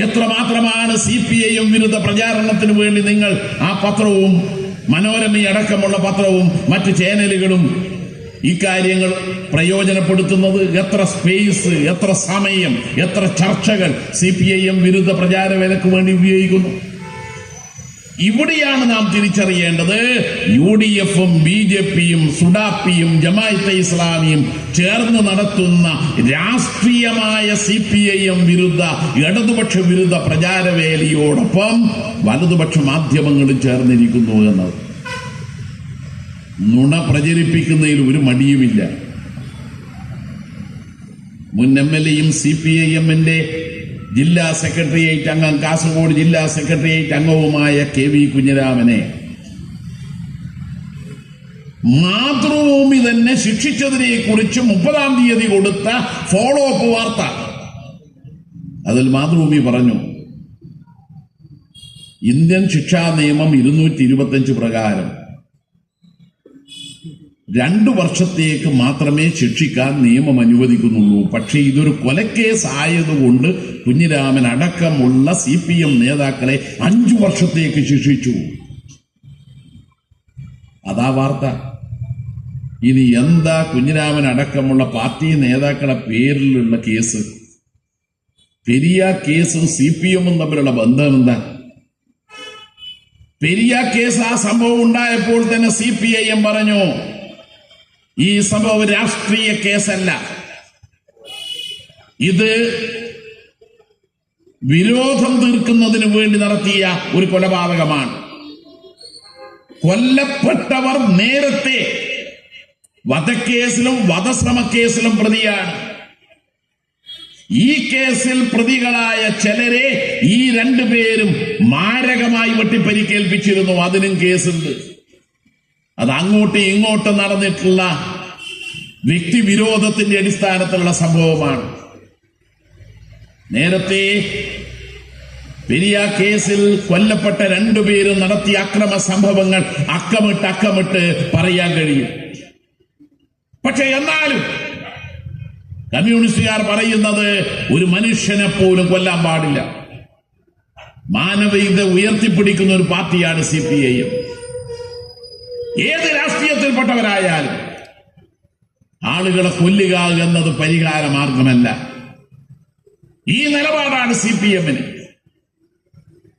എത്രമാത്രമാണ് CPIM വിരുദ്ധ പ്രചാരണത്തിന് വേണ്ടി നിങ്ങൾ ആ പത്രവും മനോരമയടക്കമുള്ള പത്രവും മറ്റ് ചാനലുകളും ഇക്കാര്യങ്ങൾ പ്രയോജനപ്പെടുത്തുന്നത്? എത്ര സ്പേസ്, എത്ര സമയം, എത്ര ചർച്ചകൾ CPIM വിരുദ്ധ പ്രചാരവേലയ്ക്ക് വേണ്ടി ഉപയോഗിക്കുന്നു? ഇവിടെയാണ് നാം തിരിച്ചറിയേണ്ടത്. UDF-ഉം BJP-യും സുഡാപ്പിയും ജമാഅത്തെ ഇസ്ലാമിയും ചേർന്ന് നടത്തുന്ന രാഷ്ട്രീയമായ CPIM വിരുദ്ധ ഇടതുപക്ഷ വിരുദ്ധ പ്രചാരവേലയോടൊപ്പം വലതുപക്ഷ മാധ്യമങ്ങളും ചേർന്നിരിക്കുന്നു എന്നത്. നുണ പ്രചരിപ്പിക്കുന്നതിൽ ഒരു മടിയുമില്ല. മുൻ MLA-യും CPIM-ന്റെ ജില്ലാ സെക്രട്ടേറിയറ്റ് അംഗം, കാസർഗോഡ് ജില്ലാ സെക്രട്ടേറിയറ്റ് അംഗവുമായ KV കുഞ്ഞിരാമനെ മാതൃഭൂമി തന്നെ ശിക്ഷിച്ചതിനെ കുറിച്ച് 30-ാം തീയതി കൊടുത്ത ഫോളോ അപ്പ് വാർത്ത, അതിൽ മാതൃഭൂമി പറഞ്ഞു, ഇന്ത്യൻ ശിക്ഷാ നിയമം 225 പ്രകാരം 2 വർഷത്തേക്ക് മാത്രമേ ശിക്ഷിക്കാൻ നിയമം അനുവദിക്കുന്നുള്ളൂ. പക്ഷേ ഇതൊരു കൊലക്കേസ് ആയതുകൊണ്ട് കുഞ്ഞിരാമൻ അടക്കമുള്ള CPM നേതാക്കളെ 5 വർഷത്തേക്ക് ശിക്ഷിച്ചു. അതാ വാർത്ത. ഇനി എന്താ കുഞ്ഞിരാമൻ അടക്കമുള്ള പാർട്ടി നേതാക്കളെ പേരിലുള്ള കേസ്? പെരിയ കേസും CPM-ഉം തമ്മിലുള്ള ബന്ധം എന്താ? പെരിയ കേസ് ആ സംഭവം ഉണ്ടായപ്പോൾ തന്നെ CPIM പറഞ്ഞു, ഈ സംഭവം രാഷ്ട്രീയ കേസല്ല, ഇത് വിരോധം തീർക്കുന്നതിന് വേണ്ടി നടത്തിയ ഒരു കൊലപാതകമാണ്. കൊല്ലപ്പെട്ടവർ നേരത്തെ വധക്കേസിലും വധശ്രമക്കേസിലും പ്രതിയാണ്. ഈ കേസിൽ പ്രതികളായ ചിലരെ ഈ 2 പേരും മാരകമായി വെട്ടിപ്പരിക്കേൽപ്പിച്ചിരുന്നു. അതിനും കേസുണ്ട്. അത് അങ്ങോട്ടും ഇങ്ങോട്ടും നടന്നിട്ടുള്ള വ്യക്തിവിരോധത്തിന്റെ അടിസ്ഥാനത്തിലുള്ള സംഭവമാണ്. നേരത്തെ പെരിയ കേസിൽ കൊല്ലപ്പെട്ട 2 പേരും നടത്തിയ അക്രമ സംഭവങ്ങൾ അക്കമിട്ട് പറയാൻ കഴിയും. പക്ഷെ എന്നാലും കമ്മ്യൂണിസ്റ്റുകാർ പറയുന്നത് ഒരു മനുഷ്യനെ പോലും കൊല്ലാൻ പാടില്ല. മാനവികത ഉയർത്തിപ്പിടിക്കുന്ന ഒരു പാർട്ടിയാണ് CPIM. ഏത് രാഷ്ട്രീയത്തിൽപ്പെട്ടവരായാലും ആളുകളെ കൊല്ലുക എന്നത് പരിഹാര മാർഗമല്ല. ഈ നിലപാടാണ് CPM-ന്.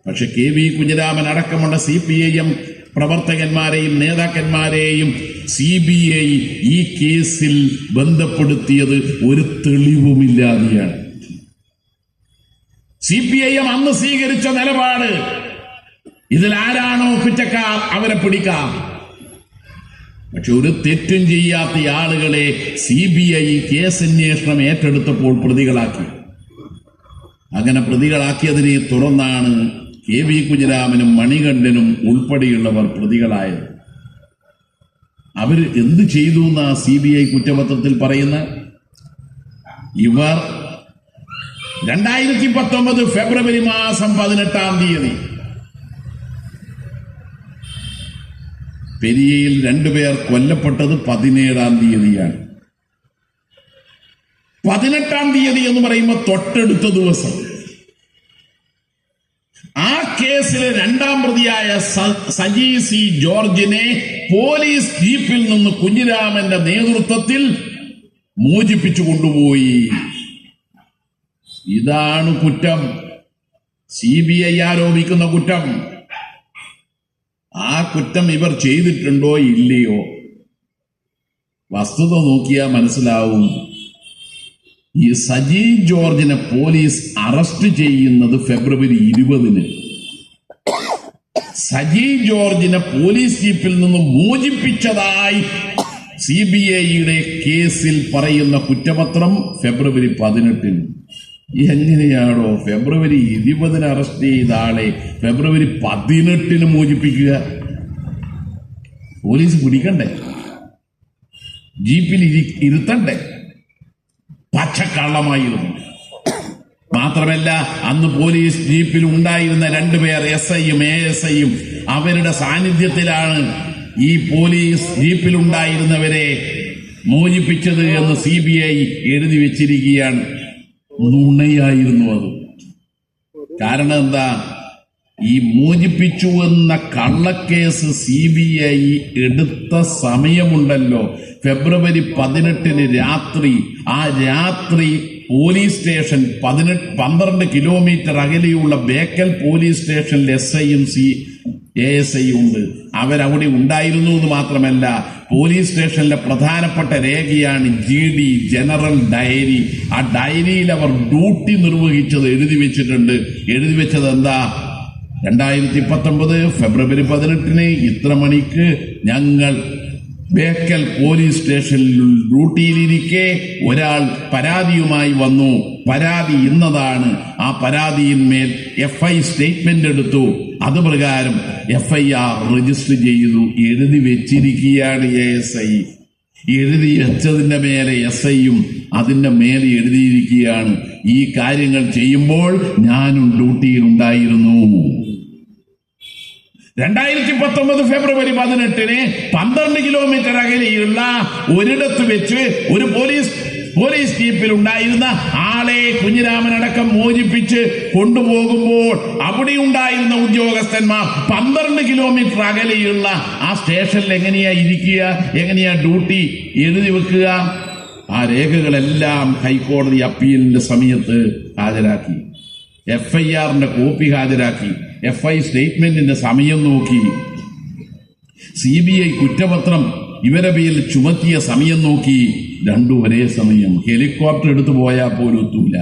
പക്ഷെ KV കുഞ്ഞിരാമൻ അടക്കമുള്ള CPIM പ്രവർത്തകന്മാരെയും നേതാക്കന്മാരെയും CBI ഈ കേസിൽ ബന്ധപ്പെടുത്തിയത് ഒരു തെളിവുമില്ലാതെയാണ്. CPIM അന്ന് സ്വീകരിച്ച നിലപാട്, ഇതിൽ ആരാണോ കുറ്റക്കാർ അവരെ പിടിക്കാം. പക്ഷെ ഒരു തെറ്റും ചെയ്യാത്ത ആളുകളെ CBI കേസന്വേഷണം ഏറ്റെടുത്തപ്പോൾ പ്രതികളാക്കി. അങ്ങനെ പ്രതികളാക്കിയതിനെ തുടർന്നാണ് KV കുഞ്ഞിരാമനും മണികണ്ഠനും ഉൾപ്പെടെയുള്ളവർ പ്രതികളായത്. അവർ എന്ത് ചെയ്തു എന്നാ CBI കുറ്റപത്രത്തിൽ പറയുന്ന? ഇവർ 2019 ഫെബ്രുവരി മാസം 18-ാം തീയതി പെരിയയിൽ 2 പേർ കൊല്ലപ്പെട്ടത് 17-ാം തീയതിയാണ്. 18-ാം തീയതി എന്ന് പറയുമ്പോൾ തൊട്ടടുത്ത ദിവസം ആ കേസിലെ 2-ാം പ്രതിയായ സജി C ജോർജിനെ പോലീസ് ജീപ്പിൽ നിന്ന് കുഞ്ഞിരാമന്റെ നേതൃത്വത്തിൽ മോചിപ്പിച്ചു കൊണ്ടുപോയി. ഇതാണ് കുറ്റം, CBI ആരോപിക്കുന്ന കുറ്റം. ആ കുറ്റം ഇവർ ചെയ്തിട്ടുണ്ടോ ഇല്ലയോ? വസ്തുത നോക്കിയാൽ മനസ്സിലാവും. ഈ സജി ജോർജിനെ പോലീസ് അറസ്റ്റ് ചെയ്യുന്നത് ഫെബ്രുവരി 20-ന്. സജി ജോർജിനെ പോലീസ് ജീപ്പിൽ നിന്ന് മോചിപ്പിച്ചതായി CBI-യുടെ കേസിൽ പറയുന്ന കുറ്റപത്രം ഫെബ്രുവരി 18-ന്. എങ്ങനെയാണോ ഫെബ്രുവരി 20-ന് അറസ്റ്റ് ചെയ്ത ആളെ ഫെബ്രുവരി 18-ന് മോചിപ്പിക്കുക? പോലീസ് പിടിക്കണ്ടേ? ജീപ്പിൽ ഇരുത്തണ്ടേ? പച്ചക്കള്ളമായിരുന്നു. മാത്രമല്ല, അന്ന് പോലീസ് ജീപ്പിൽ ഉണ്ടായിരുന്ന 2 പേർ SI-യും ASI-യും അവരുടെ സാന്നിധ്യത്തിലാണ് ഈ പോലീസ് ജീപ്പിൽ ഉണ്ടായിരുന്നവരെ മോചിപ്പിച്ചത് എന്ന് CBI എഴുതി വെച്ചിരിക്കുകയാണ്. നുണയായിരുന്നു അത്. കാരണം എന്താ? ഈ മോചിപ്പിച്ചു എന്ന കള്ളക്കേസ് CBI എടുത്ത സമയമുണ്ടല്ലോ, ഫെബ്രുവരി 18 രാത്രി. ആ രാത്രി പോലീസ് സ്റ്റേഷൻ 12 കിലോമീറ്റർ അകലെയുള്ള ബേക്കൽ പോലീസ് സ്റ്റേഷനിൽ SIയും ASI ഉണ്ട്. അവരവിടെ ഉണ്ടായിരുന്നു എന്ന് മാത്രമല്ല, പോലീസ് സ്റ്റേഷനിലെ പ്രധാനപ്പെട്ട രേഖയാണ് GD, ജനറൽ ഡയറി. ആ ഡയറിയിൽ അവർ ഡ്യൂട്ടി നിർവഹിച്ചത് എഴുതി വെച്ചിട്ടുണ്ട്. എഴുതി വെച്ചത് എന്താ? 2019 ഫെബ്രുവരി 18 ഇത്ര മണിക്ക് ഞങ്ങൾ ബേക്കൽ പോലീസ് സ്റ്റേഷനിൽ ഡ്യൂട്ടിയിലിരിക്കെ ഒരാൾ പരാതിയുമായി വന്നു. പരാതി ഇന്നതാണ്. ആ പരാതിയിന്മേൽ FI സ്റ്റേറ്റ്മെന്റ് എടുത്തു. അത് പ്രകാരം FIR രജിസ്റ്റർ ചെയ്തു. എഴുതി വെച്ചിരിക്കുകയാണ് ASI. എഴുതി വെച്ചതിന്റെ മേലെ SIയും അതിന്റെ മേലെ എഴുതിയിരിക്കുകയാണ്, ഈ കാര്യങ്ങൾ ചെയ്യുമ്പോൾ ഞാനും ഡ്യൂട്ടിയിൽ ഉണ്ടായിരുന്നു. 2019 ഫെബ്രുവരി 18 12 കിലോമീറ്റർ അകലെയുള്ള ഒരിടത്ത് വെച്ച് ഒരു പോലീസ് ജീപ്പിൽ ഉണ്ടായിരുന്ന ആളെ കുഞ്ഞിരാമനടക്കം മോചിപ്പിച്ച് കൊണ്ടുപോകുമ്പോൾ അവിടെ ഉണ്ടായിരുന്ന ഉദ്യോഗസ്ഥന്മാർ 12 കിലോമീറ്റർ അകലെയുള്ള ആ സ്റ്റേഷനിൽ എങ്ങനെയാ ഇരിക്കുക, എങ്ങനെയാ ഡ്യൂട്ടി എഴുതി വെക്കുക? ആ രേഖകളെല്ലാം ഹൈക്കോടതി അപ്പീലിന്റെ സമയത്ത് ഹാജരാക്കി. FIRന്റെ കോപ്പി ഹാജരാക്കി. FI സ്റ്റേറ്റ്മെന്റിന്റെ സമയം നോക്കി. CBI കുറ്റപത്രം ഇവരെ പേരിൽ ചുമത്തിയ സമയം നോക്കി. രണ്ടും ഒരേ സമയം. ഹെലികോപ്റ്റർ എടുത്തു പോയാൽ പോലും എത്തൂല.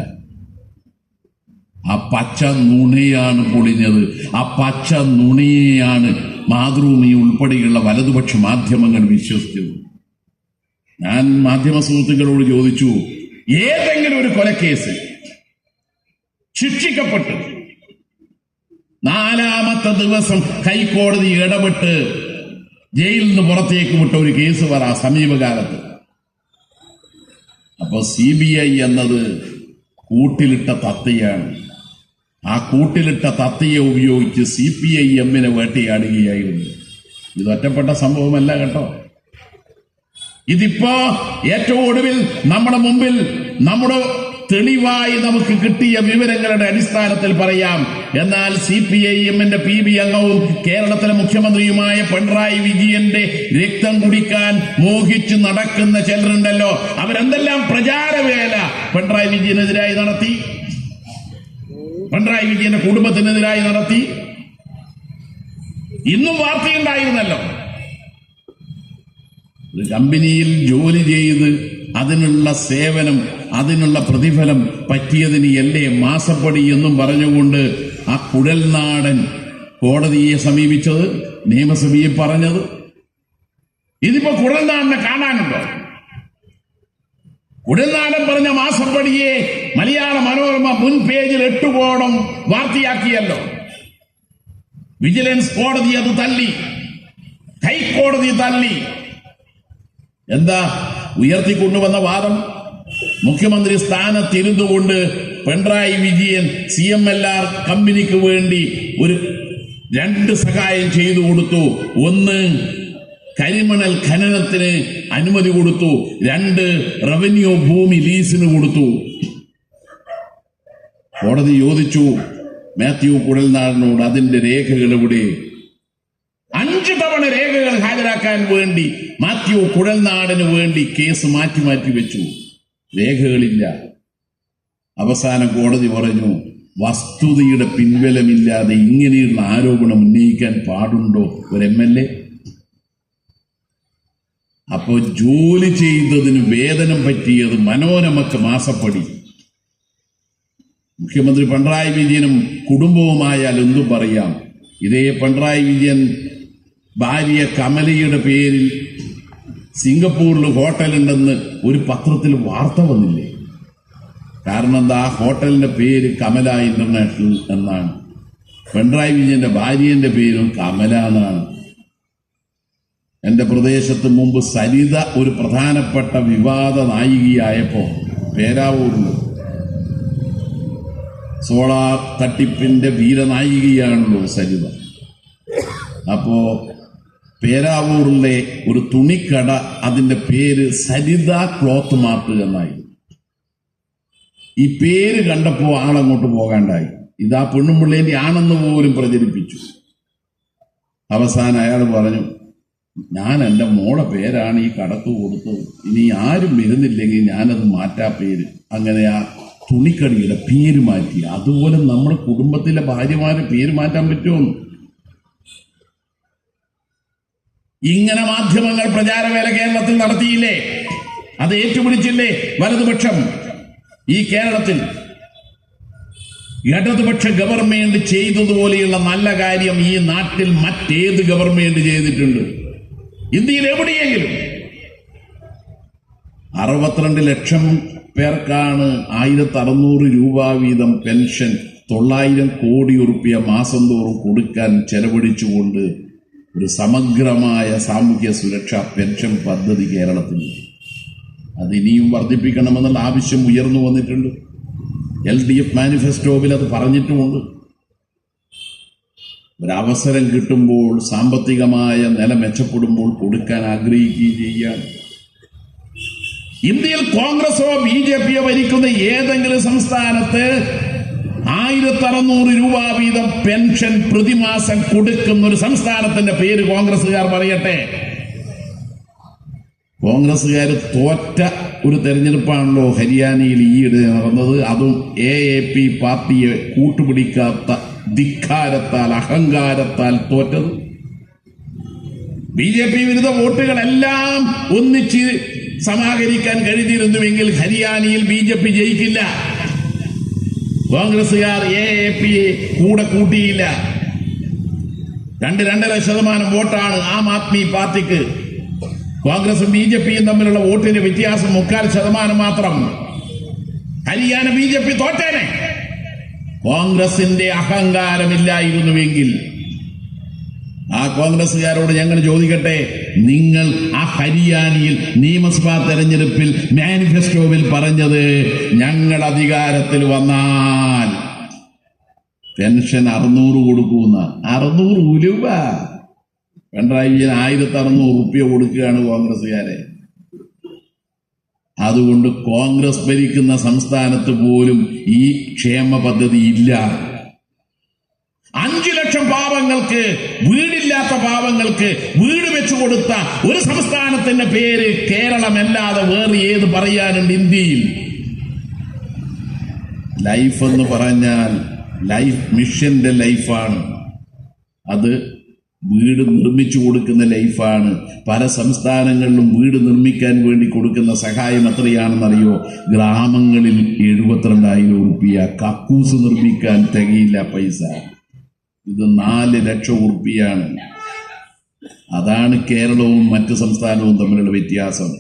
ആ പച്ച നുണയാണ് പൊളിഞ്ഞത്. ആ പച്ച നുണയെയാണ് മാതൃഭൂമി ഉൾപ്പെടെയുള്ള വലതുപക്ഷ മാധ്യമങ്ങൾ വിശ്വസിച്ചത്. ഞാൻ മാധ്യമ സുഹൃത്തുക്കളോട് ചോദിച്ചു, ഏതെങ്കിലും ഒരു കൊലക്കേസ് ശിക്ഷിക്കപ്പെട്ടു 4ാമത്തെ ദിവസം ഹൈക്കോടതി ഇടപെട്ട് ജയിലിൽ നിന്ന് പുറത്തേക്ക് വിട്ട ഒരു കേസ് പറ സമീപകാലത്ത്? അപ്പൊ CBI എന്നത് കൂട്ടിലിട്ട തത്തയാണ്. ആ കൂട്ടിലിട്ട തത്തയെ ഉപയോഗിച്ച് CPIM-നെ വേട്ടയാടുകയായിരുന്നു. ഇത് ഒറ്റപ്പെട്ട സംഭവമല്ല കേട്ടോ. ഇതിപ്പോ ഏറ്റവും ഒടുവിൽ നമ്മുടെ മുമ്പിൽ നമ്മുടെ തെളിവായി നമുക്ക് കിട്ടിയ വിവരങ്ങളുടെ അടിസ്ഥാനത്തിൽ പറയാം. എന്നാൽ CPIM-ന്റെ PB അംഗവും കേരളത്തിലെ മുഖ്യമന്ത്രിയുമായ പിണറായി വിജയന്റെ രക്തം കുടിക്കാൻ മോഹിച്ചു നടക്കുന്ന ചിലരുണ്ടല്ലോ, അവരെന്തെല്ലാം പ്രചാരവേല പിണറായി വിജയനെതിരായി നടത്തി, പിണറായി വിജയന്റെ കുടുംബത്തിനെതിരായി നടത്തി. ഇന്നും വാർത്തയുണ്ടായിരുന്നല്ലോ, ഒരു കമ്പനിയിൽ ജോലി ചെയ്ത് അതിനുള്ള സേവനം, അതിനുള്ള പ്രതിഫലം പറ്റിയതിന് എല്ലേ മാസപ്പടി എന്നും പറഞ്ഞുകൊണ്ട് ആ കുഴൽനാടൻ കോടതിയെ സമീപിച്ചത്, നിയമസഭയെ പറഞ്ഞത്. ഇതിപ്പോ കുഴൽനാടനെ കാണാനുണ്ടോ? കുഴൽനാടൻ പറഞ്ഞ മാസപ്പടിയെ മലയാള മനോരമ മുൻ പേജിൽ 8 കോണം വാർത്തയാക്കിയല്ലോ. വിജിലൻസ് കോടതി അത് തള്ളി, ഹൈക്കോടതി തള്ളി. എന്താ ഉയർത്തിക്കൊണ്ടുവന്ന വാദം? മുഖ്യമന്ത്രി സ്ഥാനത്തിരുന്നുകൊണ്ട് പിണറായി വിജയൻ CMLR കമ്പനിക്ക് വേണ്ടി 2 സഹായം ചെയ്തു കൊടുത്തു. 1, കരിമണൽ ഖനനത്തിന് അനുമതി കൊടുത്തു. 2, റവന്യൂ ഭൂമി ലീസിന് കൊടുത്തു. കോടതി ചോദിച്ചു മാത്യു കുഴൽനാടനോട്, അതിന്റെ രേഖകൾ എവിടെ? 5 തവണ രേഖകൾ ഹാജരാക്കാൻ വേണ്ടി മാത്യു കുഴൽനാടന് വേണ്ടി കേസ് മാറ്റി വെച്ചു. രേഖകളില്ല. അവസാനം കോടതി പറഞ്ഞു, വസ്തുതയുടെ പിൻബലമില്ലാതെ ഇങ്ങനെയുള്ള ആരോപണം ഉന്നയിക്കാൻ പാടുണ്ടോ ഒരു MLA? അപ്പോ ജോലി ചെയ്തതിന് വേതനം പറ്റിയത് മനോരമക്ക് മാസപ്പടി. മുഖ്യമന്ത്രി പിണറായി വിജയനും കുടുംബവുമായാൽ എന്തും പറയാം. ഇതേ പിണറായി വിജയൻ ഭാര്യ കമലയുടെ പേരിൽ സിംഗപ്പൂരിൽ ഹോട്ടലുണ്ടെന്ന് ഒരു പത്രത്തിൽ വാർത്ത വന്നില്ലേ? കാരണം എന്താ? ഹോട്ടലിന്റെ പേര് കമല ഇന്റർനാഷണൽ എന്നാണ്. പിണറായി വിജയന്റെ ഭാര്യന്റെ പേരും കമല എന്നാണ്. എന്റെ പ്രദേശത്ത് മുമ്പ് സരിത ഒരു പ്രധാനപ്പെട്ട വിവാദ നായികയായപ്പോ പേരാവൂരിൽ സോളാർ തട്ടിപ്പിന്റെ വീരനായികയാണല്ലോ സരിത. അപ്പോ പേരാവൂരിലെ ഒരു തുണിക്കട, അതിന്റെ പേര് സരിത ക്ലോത്ത് മാർട്ട് എന്നായി. ഈ പേര് കണ്ടപ്പോ ആളങ്ങോട്ട് പോകാണ്ടായി. ഇതാ പെണ്ണും പിള്ളേന്റെ ആണെന്ന് പോലും പ്രചരിപ്പിച്ചു. അവസാനം അയാൾ പറഞ്ഞു, ഞാൻ എൻ്റെ മോളെ പേരാണ് ഈ കടത്ത് കൊടുത്തത്, ഇനി ആരും വരുന്നില്ലെങ്കിൽ ഞാനത് മാറ്റാ പേര്. അങ്ങനെ ആ തുണിക്കടിയുടെ പേര് മാറ്റി. അതുപോലെ നമ്മുടെ കുടുംബത്തിലെ ഭാര്യമാരെ പേര് മാറ്റാൻ പറ്റുമോ? ഇങ്ങനെ മാധ്യമങ്ങൾ പ്രചാരവേല കേരളത്തിൽ നടത്തിയില്ലേ? അത് ഏറ്റുപിടിച്ചില്ലേ വലതുപക്ഷം? ഈ കേരളത്തിൽ ഇടതുപക്ഷ ഗവൺമെന്റ് ചെയ്തതുപോലെയുള്ള നല്ല കാര്യം ഈ നാട്ടിൽ മറ്റേത് ഗവൺമെന്റ് ചെയ്തിട്ടുണ്ട്? ഇന്ത്യയിൽ എവിടെയെങ്കിലും? 62 ലക്ഷം പേർക്കാണ് 1600 രൂപ വീതം പെൻഷൻ 900 കോടി റുപ്യ മാസം തോറും കൊടുക്കാൻ ചെലവഴിച്ചുകൊണ്ട് ഒരു സമഗ്രമായ സാമൂഹ്യ സുരക്ഷാ പെൻഷൻ പദ്ധതി കേരളത്തിൽ. അതിനിയും വർദ്ധിപ്പിക്കണമെന്നുള്ള ആവശ്യം ഉയർന്നു വന്നിട്ടുണ്ട്. LDF മാനിഫെസ്റ്റോയിൽ അത് പറഞ്ഞിട്ടുമുണ്ട്. ഒരവസരം കിട്ടുമ്പോൾ, സാമ്പത്തികമായ നില മെച്ചപ്പെടുമ്പോൾ കൊടുക്കാൻ ആഗ്രഹിക്കുകയും ചെയ്യുകയാണ്. ഇന്ത്യയിൽ കോൺഗ്രസോ BJPയോ ഭരിക്കുന്ന ഏതെങ്കിലും സംസ്ഥാനത്ത് 1600 രൂപ വീതം പെൻഷൻ പ്രതിമാസം കൊടുക്കുന്ന ഒരു സംസ്ഥാനത്തിന്റെ പേര് കോൺഗ്രസുകാർ പറയട്ടെ. കോൺഗ്രസുകാർ തോറ്റ ഒരു തെരഞ്ഞെടുപ്പാണല്ലോ ഹരിയാനയിൽ ഈയിടെ നടന്നത്. അതും AAP പാർട്ടിയെ കൂട്ടുപിടിക്കാത്ത ധിക്കാരത്താൽ, അഹങ്കാരത്താൽ തോറ്റത്. BJP വിരുദ്ധ വോട്ടുകളെല്ലാം ഒന്നിച്ച് സമാഹരിക്കാൻ കഴിഞ്ഞിരുന്നുവെങ്കിൽ ഹരിയാനയിൽ BJP ജയിക്കില്ല. കോൺഗ്രസുകാർ AAPയെ കൂടെ കൂട്ടിയില്ല. 2-2.5% വോട്ടാണ് ആം ആദ്മി പാർട്ടിക്ക്. കോൺഗ്രസും BJPയും തമ്മിലുള്ള വോട്ടിന്റെ വ്യത്യാസം 3/4% മാത്രം. ഹരിയാന BJP തോറ്റേനെ. കോൺഗ്രസിന്റെ അഹങ്കാരമില്ലായിരുന്നുവെങ്കിൽ ആ കോൺഗ്രസുകാരോട് ഞങ്ങൾ ചോദിക്കട്ടെ, നിങ്ങൾ ആ ഹരിയാനയിൽ നിയമസഭാ തെരഞ്ഞെടുപ്പിൽ മാനിഫെസ്റ്റോവിൽ പറഞ്ഞത് ഞങ്ങൾ അധികാരത്തിൽ വന്നാൽ പെൻഷൻ 600 കൊടുക്കുന്ന 600 രൂപ പിണറായി വിജയൻ 1600 റുപ്യ കൊടുക്കുകയാണ് കോൺഗ്രസുകാരെ. അതുകൊണ്ട് കോൺഗ്രസ് ഭരിക്കുന്ന സംസ്ഥാനത്ത് പോലും ഈ ക്ഷേമ പദ്ധതി ഇല്ല. 5 ലക്ഷം പാവങ്ങൾക്ക്, വീടില്ലാത്ത പാവങ്ങൾക്ക് വീട് വെച്ചു കൊടുത്ത ഒരു സംസ്ഥാനത്തിന്റെ പേര് കേരളമല്ലാതെ വേറെ ഏത് പറയാനുണ്ട് ഇന്ത്യയിൽ? ലൈഫ് എന്ന് പറഞ്ഞാൽ ലൈഫ് മിഷന്റെ ലൈഫാണ്. അത് വീട് നിർമ്മിച്ചു കൊടുക്കുന്ന ലൈഫാണ്. പല സംസ്ഥാനങ്ങളിലും വീട് നിർമ്മിക്കാൻ വേണ്ടി കൊടുക്കുന്ന സഹായം എത്രയാണെന്നറിയോ? ഗ്രാമങ്ങളിൽ 72,000 റുപ്യ. കക്കൂസ് നിർമ്മിക്കാൻ തികയില്ല പൈസ. ഇത് 4 ലക്ഷം റുപ്യാണ്. അതാണ് കേരളവും മറ്റ് സംസ്ഥാനവും തമ്മിലുള്ള വ്യത്യാസം.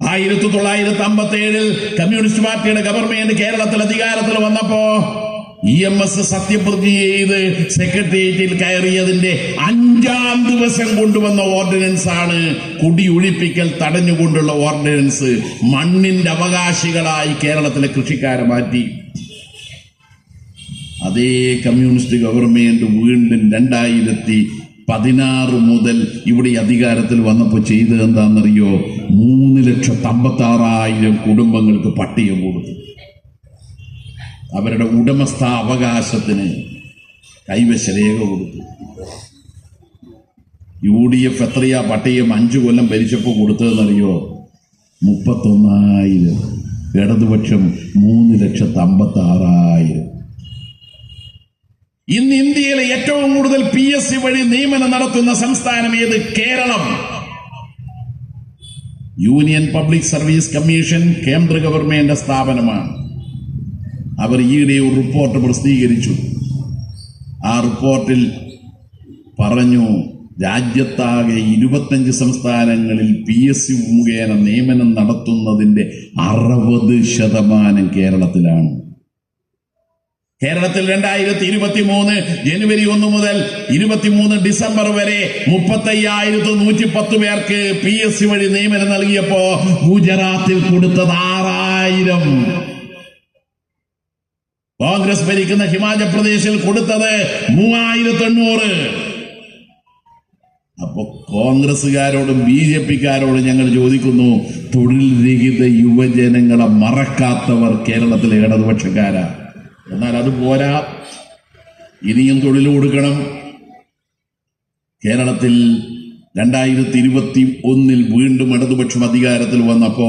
1957 കമ്മ്യൂണിസ്റ്റ് പാർട്ടിയുടെ ഗവൺമെന്റ് കേരളത്തിൽ അധികാരത്തിൽ വന്നപ്പോ EMS സത്യപ്രതിജ്ഞ ചെയ്ത് സെക്രട്ടേറിയറ്റിൽ കയറിയതിന്റെ 5-ാം ദിവസം കൊണ്ടുവന്ന ഓർഡിനൻസ് ആണ് കുടിയൊഴിപ്പിക്കൽ തടഞ്ഞുകൊണ്ടുള്ള ഓർഡിനൻസ്. മണ്ണിന്റെ അവകാശികളായി കേരളത്തിലെ കൃഷിക്കാരെ മാറ്റി. അതേ കമ്മ്യൂണിസ്റ്റ് ഗവൺമെന്റ് വീണ്ടും 2016 മുതൽ ഇവിടെ അധികാരത്തിൽ വന്നപ്പോൾ ചെയ്തത് എന്താണെന്നറിയോ? 3,56,000 കുടുംബങ്ങൾക്ക് പട്ടിക കൊടുത്തു. അവരുടെ ഉടമസ്ഥ അവകാശത്തിന് കൈവശരേഖ കൊടുത്തു. UDF എത്രയാ പട്ടികം 5 കൊല്ലം ഭരിച്ചപ്പോൾ കൊടുത്തതെന്നറിയോ? 31,000. ഇടതുപക്ഷം 3,56,000. ഇന്ന് ഇന്ത്യയിലെ ഏറ്റവും കൂടുതൽ PSC വഴി നിയമനം നടത്തുന്ന സംസ്ഥാനം ഏത്? Keralam. Union public service commission കേന്ദ്ര ഗവൺമെന്റ് സ്ഥാപനമാണ്. അവർ ഈയിടെ ഒരു റിപ്പോർട്ട് പ്രസിദ്ധീകരിച്ചു. ആ റിപ്പോർട്ടിൽ പറഞ്ഞു, രാജ്യത്താകെ 25 സംസ്ഥാനങ്ങളിൽ PSC മുഖേന നിയമനം നടത്തുന്നതിന്റെ 60% കേരളത്തിലാണ്. കേരളത്തിൽ 2023 ജനുവരി 1 മുതൽ 23 ഡിസംബർ വരെ 35,110 പേർക്ക് PSC വഴി നിയമനം നൽകിയപ്പോ ഗുജറാത്തിൽ കൊടുത്തത് 6,000. കോൺഗ്രസ് ഭരിക്കുന്ന ഹിമാചൽ പ്രദേശിൽ കൊടുത്തത് 3,800. അപ്പൊ കോൺഗ്രസുകാരോടും BJPക്കാരോടും ഞങ്ങൾ ചോദിക്കുന്നു, തൊഴിൽ രഹിത യുവജനങ്ങളെ മറക്കാത്തവർ കേരളത്തിലെ ഇടതുപക്ഷക്കാരാ. എന്നാൽ അത് പോരാ, ഇനിയും തൊഴിൽ കൊടുക്കണം. കേരളത്തിൽ 2021 വീണ്ടും ഇടതുപക്ഷം അധികാരത്തിൽ വന്നപ്പോ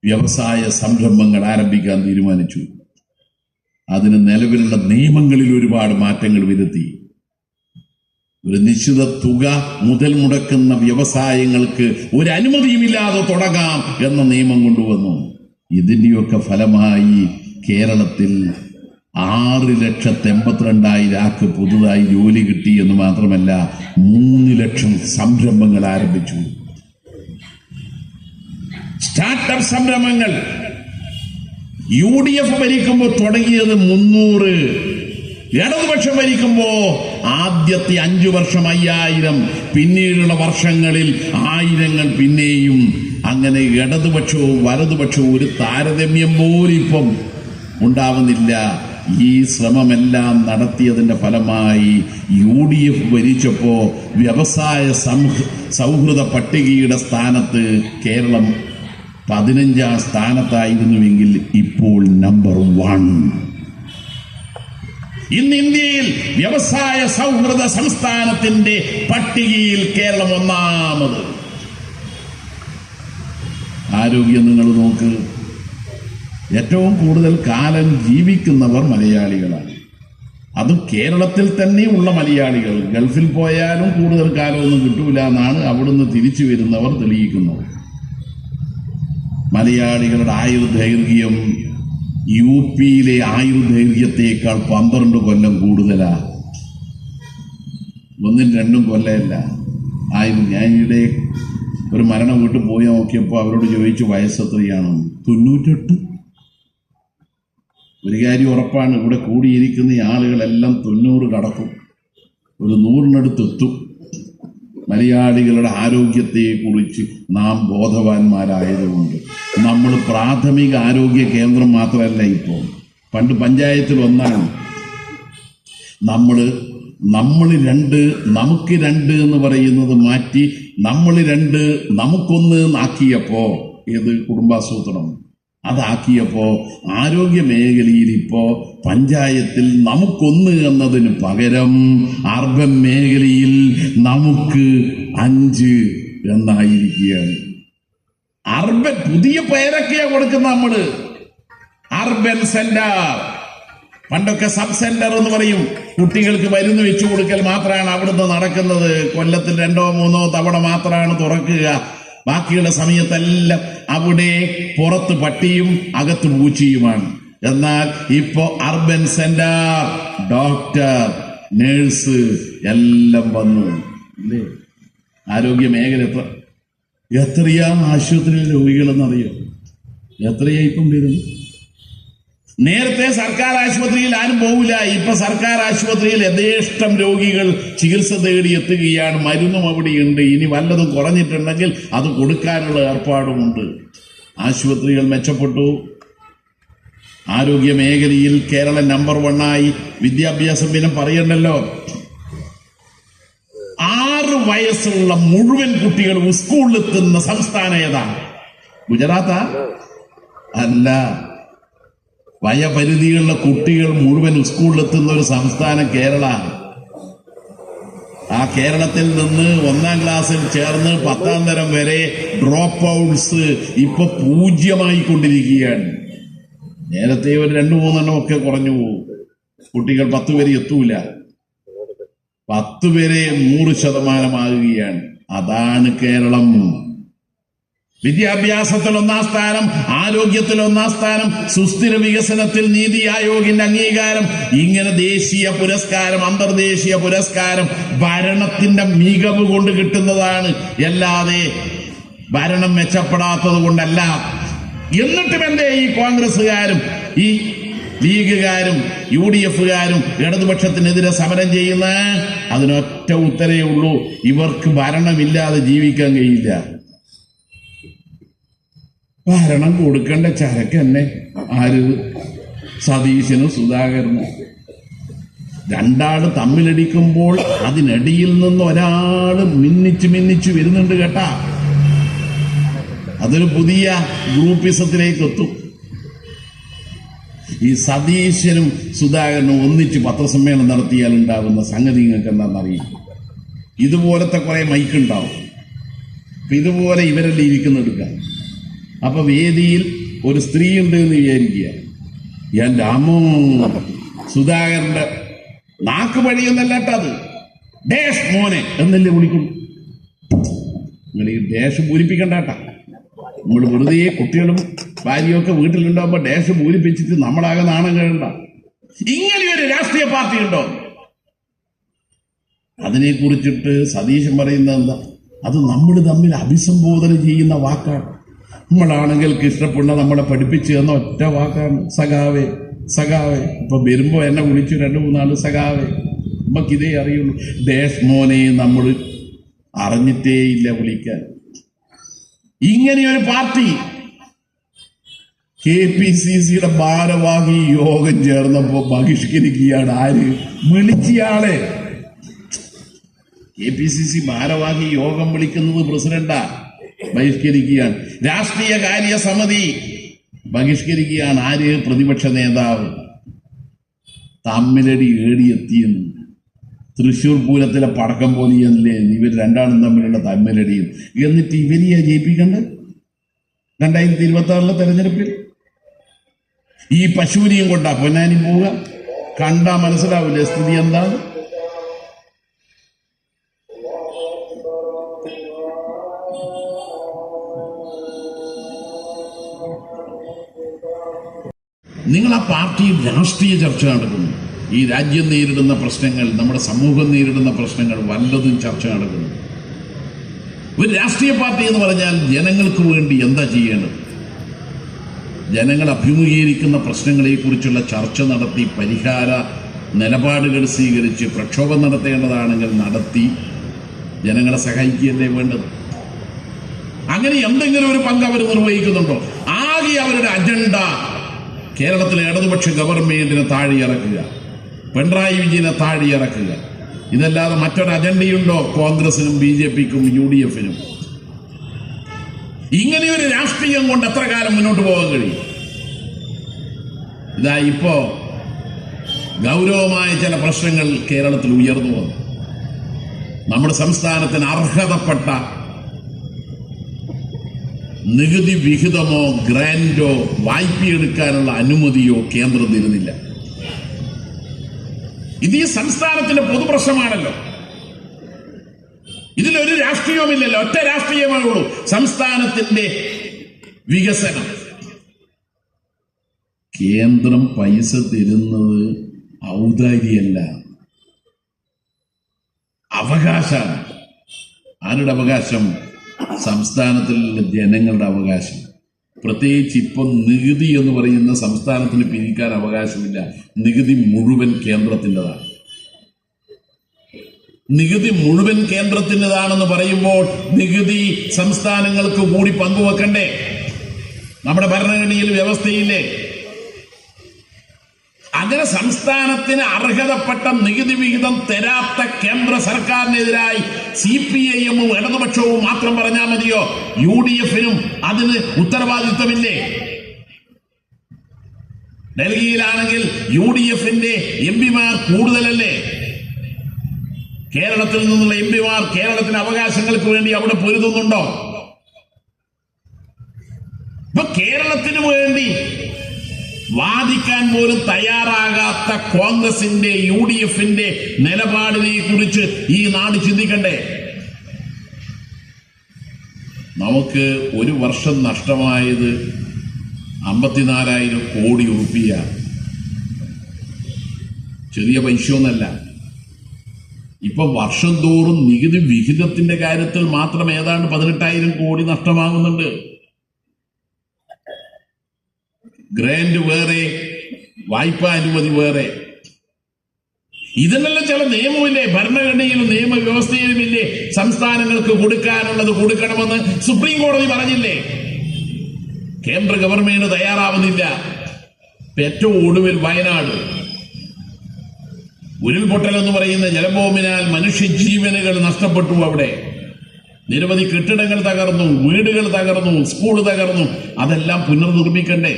വ്യവസായ സംരംഭങ്ങൾ ആരംഭിക്കാൻ തീരുമാനിച്ചു. അതിന് നിലവിലുള്ള നിയമങ്ങളിൽ ഒരുപാട് മാറ്റങ്ങൾ വരുത്തി. ഒരു നിശ്ചിത തുക മുതൽ മുടക്കുന്ന വ്യവസായങ്ങൾക്ക് ഒരു അനുമതിയുമില്ലാതെ തുടങ്ങാം എന്ന നിയമം കൊണ്ടുവന്നു. ഇതിന്റെയൊക്കെ ഫലമായി കേരളത്തിൽ 6,82,000 പുതുതായി ജോലി കിട്ടി എന്ന് മാത്രമല്ല 3 ലക്ഷം സംരംഭങ്ങൾ ആരംഭിച്ചു. സ്റ്റാർട്ടപ്പ് സംരംഭങ്ങൾ UDF ഭരിക്കുമ്പോൾ തുടങ്ങിയത് 300, ഇടതുപക്ഷം ഭരിക്കുമ്പോ ആദ്യത്തെ 5 വർഷം 5000, പിന്നീടുള്ള വർഷങ്ങളിൽ 1000 പിന്നെയും. അങ്ങനെ ഇടതുപക്ഷവും വലതുപക്ഷവും ഒരു താരതമ്യം പോലും ഇപ്പം ഉണ്ടാവുന്നില്ല. ഈ ശ്രമമെല്ലാം നടത്തിയതിന്റെ ഫലമായി UDF ഭരിച്ചപ്പോ വ്യവസായ സൗഹൃദ പട്ടികയുടെ സ്ഥാനത്ത് കേരളം 15ാം സ്ഥാനത്തായിരുന്നുവെങ്കിൽ ഇപ്പോൾ നമ്പർ 1. ഇന്ന് ഇന്ത്യയിൽ വ്യവസായ സൗഹൃദ സംസ്ഥാനത്തിന്റെ പട്ടികയിൽ കേരളം 1ാമത്. ആരോഗ്യം നിങ്ങൾ നോക്ക്, ഏറ്റവും കൂടുതൽ കാലം ജീവിക്കുന്നവർ മലയാളികളാണ്. അതും കേരളത്തിൽ തന്നെ ഉള്ള മലയാളികൾ. ഗൾഫിൽ പോയാലും കൂടുതൽ കാലമൊന്നും കിട്ടൂല എന്നാണ് അവിടുന്ന് തിരിച്ചു വരുന്നവർ തെളിയിക്കുന്നത്. മലയാളികളുടെ ആയുർദൈർഘ്യം UPയിലെ ആയുർദൈർഘ്യത്തേക്കാൾ 12 കൊല്ലം കൂടുതലാ. 1-2 കൊല്ലമല്ല. ഞാനിവിടെ ഒരു മരണ വീട്ടിൽ പോയി നോക്കിയപ്പോൾ അവരോട് ചോദിച്ചു വയസ്സെത്രയാണ്. 98. ഒരു കാര്യം ഉറപ്പാണ്, ഇവിടെ കൂടിയിരിക്കുന്ന ആളുകളെല്ലാം 90 കടക്കും, ഒരു 100-നടുത്തെത്തും. മലയാളികളുടെ ആരോഗ്യത്തെക്കുറിച്ച് നാം ബോധവാന്മാരായതുകൊണ്ട് നമ്മൾ പ്രാഥമിക ആരോഗ്യ കേന്ദ്രം മാത്രമല്ല, ഇപ്പോൾ പണ്ട് പഞ്ചായത്തിൽ ഒന്നാണ്, നമ്മൾ 2 നമുക്ക് 2 എന്ന് പറയുന്നത് മാറ്റി നമ്മൾ 2 നമുക്കൊന്ന് ആക്കിയപ്പോ, ഏത് കുടുംബാസൂത്രണം അതാക്കിയപ്പോ ആരോഗ്യ മേഖലയിൽ ഇപ്പോ പഞ്ചായത്തിൽ നമുക്കൊന്ന് എന്നതിന് പകരം അർബൻ മേഖലയിൽ നമുക്ക് 5 എന്നായിരിക്കുകയാണ്. അർബൻ പുതിയ പേരൊക്കെയാ കൊടുക്കുന്ന നമ്മള്. അർബൻ സെന്റർ, പണ്ടൊക്കെ സബ് സെന്റർ എന്ന് പറയും. കുട്ടികൾക്ക് മരുന്ന് വെച്ചു കൊടുക്കൽ മാത്രമാണ് അവിടുന്ന് നടക്കുന്നത്. കൊല്ലത്തിൽ 2-3 തവണ മാത്രമാണ് തുറക്കുക. ബാക്കിയുള്ള സമയത്തെല്ലാം അവിടെ പുറത്ത് പട്ടിയും അകത്ത് പൂച്ചയുമാണ്. എന്നാൽ ഇപ്പോ അർബൻ സെന്റർ, ഡോക്ടർ, നേഴ്സ് എല്ലാം വന്നു. അല്ലേ? ആരോഗ്യ മേഖല എത്രയാ ആശുപത്രിയിലെ രോഗികളെന്നറിയോ? എത്രയാ ഇപ്പം വരുന്നു? നേരത്തെ സർക്കാർ ആശുപത്രിയിൽ ആരും പോവില്ല. ഇപ്പൊ സർക്കാർ ആശുപത്രിയിൽ യഥേഷ്ടം രോഗികൾ ചികിത്സ തേടി എത്തുകയാണ്. മരുന്നും അവിടെയുണ്ട്. ഇനി വല്ലതും കുറഞ്ഞിട്ടുണ്ടെങ്കിൽ അത് കൊടുക്കാനുള്ള ഏർപ്പാടുമുണ്ട്. ആശുപത്രികൾ മെച്ചപ്പെട്ടു. ആരോഗ്യ മേഖലയിൽ കേരളം നമ്പർ 1 വിദ്യാഭ്യാസം പിന്നെ പറയണ്ടല്ലോ. 6 വയസ്സുള്ള മുഴുവൻ കുട്ടികൾ സ്കൂളിലെത്തുന്ന സംസ്ഥാനം ഏതാണ്? ഗുജറാത്താ? അല്ല. വയപരിധിയുള്ള കുട്ടികൾ മുഴുവൻ സ്കൂളിലെത്തുന്ന ഒരു സംസ്ഥാനം കേരള. ആ കേരളത്തിൽ നിന്ന് 1ാം ക്ലാസ്സിൽ ചേർന്ന് 10ാം തരം വരെ ഡ്രോപ്പ് ഔട്ട്സ് ഇപ്പൊ 0 കൊണ്ടിരിക്കുകയാണ്. നേരത്തെ ഒരു 2-3 ഒക്കെ കുറഞ്ഞു പോകും. കുട്ടികൾ 10 വരെ എത്തൂല. 10 വരെ 100% അതാണ് കേരളം. വിദ്യാഭ്യാസത്തിൽ 1ാം സ്ഥാനം, ആരോഗ്യത്തിൽ 1ാം സ്ഥാനം, സുസ്ഥിര വികസനത്തിൽ നീതി ആയോഗിന്റെ അംഗീകാരം. ഇങ്ങനെ ദേശീയ പുരസ്കാരം, അന്തർദേശീയ പുരസ്കാരം ഭരണത്തിന്റെ മികവ് കൊണ്ട് കിട്ടുന്നതാണ്, അല്ലാതെ ഭരണം മെച്ചപ്പെടാത്തത് കൊണ്ടല്ല. എന്നിട്ടും എന്തേ ഈ കോൺഗ്രസുകാരും ഈ ലീഗുകാരും UDFകാരും ഇടതുപക്ഷത്തിനെതിരെ സമരം ചെയ്യുന്ന? അതിനൊറ്റ ഉത്തരേ ഉള്ളൂ, ഇവർക്ക് ഭരണമില്ലാതെ ജീവിക്കാൻ കഴിയില്ല. ഭരണം കൊടുക്കേണ്ട ചരക്ക് തന്നെ ആര്? സതീശനും സുധാകരനും. 2 ആള് തമ്മിലടിക്കുമ്പോൾ അതിനിടയിൽ നിന്ന് ഒരാള് മിന്നിച്ചു വരുന്നുണ്ട് കേട്ടാ. അതൊരു പുതിയ ഗ്രൂപ്പിസത്തിലേക്ക് എത്തും. ഈ സതീശനും സുധാകരനും ഒന്നിച്ച് പത്രസമ്മേളനം നടത്തിയാൽ ഉണ്ടാകുന്ന സംഗതി നിങ്ങൾക്ക് എന്താണെന്നറിയില്ല. ഇതുപോലത്തെ കുറെ മൈക്കുണ്ടാവും. അപ്പൊ ഇതുപോലെ ഇവരെല്ലാം ഇരിക്കുന്നെടുക്കുക. അപ്പൊ വേദിയിൽ ഒരു സ്ത്രീ ഉണ്ട് എന്ന് വിചാരിക്കുക. എന്റെ അമ്മോ, സുധാകരന്റെ നാക്ക് പഴിയൊന്നല്ലാട്ടത് ഡേഷ് മോനെ എന്നല്ലേ വിളിക്കും. നിങ്ങൾ ഈ ഡേഷ് പൂരിപ്പിക്കണ്ടാട്ട. നമ്മൾ വെറുതെ കുട്ടികളും ഭാര്യയൊക്കെ വീട്ടിലുണ്ടാകുമ്പോ ഡേഷ് പൂരിപ്പിച്ചിട്ട് നമ്മളാകെ നാണം കേൾണ്ട. ഇങ്ങനെയൊരു രാഷ്ട്രീയ പാർട്ടി ഉണ്ടോ? അതിനെ കുറിച്ചിട്ട് സതീശൻ പറയുന്നത് എന്താ? അത് നമ്മൾ തമ്മിൽ അഭിസംബോധന ചെയ്യുന്ന വാക്കാണ്. നമ്മളാണെങ്കിൽ ഇഷ്ടപ്പെടുന്ന നമ്മളെ പഠിപ്പിച്ചു തന്ന ഒറ്റ വാക്കാണ് സഖാവേ സഖാവേ. ഇപ്പൊ വരുമ്പോ എന്നെ വിളിച്ചു 2-3 ആള് സഖാവേ. നമുക്കിതേ അറിയുള്ളൂ. ഡേഷ് മോനെ നമ്മൾ അറിഞ്ഞിട്ടേ ഇല്ല വിളിക്കാൻ. ഇങ്ങനെയൊരു പാർട്ടി KPCCയുടെ ഭാരവാഹി യോഗം ചേർന്നപ്പോ ബഹിഷ്കരിക്കുകയാണ്. ആര് വിളിച്ചയാളെ? KPCC ഭാരവാഹി യോഗം വിളിക്കുന്നത് പ്രസിഡന്റാ, ബഹിഷ്കരിക്കുകയാണ്. രാഷ്ട്രീയ കാര്യ സമിതി ബഹിഷ്കരിക്കുകയാണ്. ആര്? പ്രതിപക്ഷ നേതാവ്. തമ്മിലടി ഏടിയെത്തിയെന്ന്. തൃശ്ശൂർ പൂരത്തിലെ പടക്കം പോലെയല്ലേ ഇവർ രണ്ടാളും തമ്മിലുള്ള തമ്മിലടിയും. എന്നിട്ട് ഇവരെയാ ജയിപ്പിക്കണ്ടത് 2026 തെരഞ്ഞെടുപ്പിൽ. ഈ പശുവിനെയും കൊണ്ടാ പൊന്നാനി പോവുക. കണ്ടാ മനസ്സിലാവില്ലേ സ്ഥിതി എന്താണ്? നിങ്ങൾ ആ പാർട്ടിയിൽ രാഷ്ട്രീയ ചർച്ച നടക്കുന്നു. ഈ രാജ്യം നേരിടുന്ന പ്രശ്നങ്ങൾ, നമ്മുടെ സമൂഹം നേരിടുന്ന പ്രശ്നങ്ങൾ വല്ലതും ചർച്ച നടക്കുന്നു. ഒരു രാഷ്ട്രീയ പാർട്ടി എന്ന് പറഞ്ഞാൽ ജനങ്ങൾക്ക് വേണ്ടി എന്താ ചെയ്യേണ്ടത്? ജനങ്ങൾ അഭിമുഖീകരിക്കുന്ന പ്രശ്നങ്ങളെക്കുറിച്ചുള്ള ചർച്ച നടത്തി പരിഹാര നിലപാടുകൾ സ്വീകരിച്ച് പ്രക്ഷോഭം നടത്തേണ്ടതാണെങ്കിൽ നടത്തി ജനങ്ങളെ സഹായിക്കുകയല്ലേ വേണ്ടത്. അങ്ങനെ എന്തെങ്കിലും ഒരു പങ്ക് അവർ നിർവഹിക്കുന്നുണ്ടോ? ആകെ അവരുടെ അജണ്ട കേരളത്തിലെ ഇടതുപക്ഷ ഗവൺമെന്റിനെ താഴെയിറക്കുക, പിണറായി വിജയനെ താഴെയിറക്കുക. ഇതല്ലാതെ മറ്റൊരു അജണ്ടയുണ്ടോ കോൺഗ്രസിനും BJPക്കും UDFനും? ഇങ്ങനെയൊരു രാഷ്ട്രീയം കൊണ്ട് എത്ര കാലം മുന്നോട്ട് പോകാൻ കഴിയും? ഇതാ ഇപ്പോ ഗൗരവമായ ചില പ്രശ്നങ്ങൾ കേരളത്തിൽ ഉയർന്നു വന്നു. നമ്മുടെ സംസ്ഥാനത്തിന് അർഹതപ്പെട്ട നികുതി വിഹിതമോ ഗ്രാന്റോ വായ്പയെടുക്കാനുള്ള അനുമതിയോ കേന്ദ്രം തരുന്നില്ല. ഇത് ഈ സംസ്ഥാനത്തിന്റെ പൊതുപ്രശ്നമാണല്ലോ. ഇതിലൊരു രാഷ്ട്രീയവുമില്ലല്ലോ. ഒറ്റ രാഷ്ട്രീയമേ ഉള്ളൂ, സംസ്ഥാനത്തിന്റെ വികസനം. കേന്ദ്രം പൈസ തരുന്നത് ഔദാര്യമല്ല, അവകാശമാണ്. ആരുടെ അവകാശം? സംസ്ഥാനത്തിലുള്ള ജനങ്ങളുടെ അവകാശം. പ്രത്യേകിച്ച് ഇപ്പം നികുതി എന്ന് പറയുന്ന സംസ്ഥാനത്തിന് പിരിക്കാൻ അവകാശമില്ല. നികുതി മുഴുവൻ കേന്ദ്രത്തിൻ്റെതാണ്. നികുതി മുഴുവൻ കേന്ദ്രത്തിൻ്റെതാണെന്ന് പറയുമ്പോൾ നികുതി സംസ്ഥാനങ്ങൾക്ക് കൂടി പങ്കുവെക്കണ്ടേ? നമ്മുടെ ഭരണഘടനയിൽ വ്യവസ്ഥയില്ലേ? അങ്ങനെ സംസ്ഥാനത്തിന് അർഹതപ്പെട്ട നികുതി വിഹിതം തരാത്ത കേന്ദ്ര സർക്കാരിനെതിരായി CPIM-ഉം ഇടതുപക്ഷവും മാത്രം പറഞ്ഞാൽ മതിയോ? UDFനും അതിന് ഉത്തരവാദിത്വമില്ലേ? ഡൽഹിയിലാണെങ്കിൽ UDFന്റെ MP-മാർ കൂടുതലല്ലേ? കേരളത്തിൽ നിന്നുള്ള MP-മാർ കേരളത്തിന്റെ അവകാശങ്ങൾക്ക് വേണ്ടി അവിടെ പൊരുതുന്നുണ്ടോ? ഇപ്പൊ കേരളത്തിന് വേണ്ടി വാദിക്കാൻ പോലും തയ്യാറാകാത്ത കോൺഗ്രസിന്റെ UDFന്റെ നിലപാടിനെ കുറിച്ച് ഈ നാട് ചിന്തിക്കണ്ടേ? നമുക്ക് ഒരു വർഷം നഷ്ടമായത് 54,000 കോടി രൂപ. ചെറിയ പൈസയൊന്നല്ല. ഇപ്പൊ വർഷം തോറും നികുതി വിഹിതത്തിന്റെ കാര്യത്തിൽ മാത്രം ഏതാണ്ട് 18,000 കോടി നഷ്ടമാകുന്നുണ്ട്. ഗ്രാന്റ് വേറെ, വായ്പാ അനുമതി വേറെ. ഇതിനെല്ലാം ചില നിയമമില്ലേ? ഭരണഘടനയിലും നിയമവ്യവസ്ഥയിലുമില്ലേ സംസ്ഥാനങ്ങൾക്ക് കൊടുക്കാനുള്ളത് കൊടുക്കണമെന്ന് സുപ്രീം കോടതി പറഞ്ഞില്ലേ? കേന്ദ്ര ഗവൺമെന്റ് തയ്യാറാവുന്നില്ല. ഏറ്റവും ഒടുവിൽ വയനാട് ഉരുൾപൊട്ടൽ എന്ന് പറയുന്ന ജലബോംബിനാൽ മനുഷ്യജീവനുകൾ നഷ്ടപ്പെട്ടു. അവിടെ നിരവധി കെട്ടിടങ്ങൾ തകർന്നു, വീടുകൾ തകർന്നു, സ്കൂൾ തകർന്നു. അതെല്ലാം പുനർനിർമ്മിക്കണ്ടേ?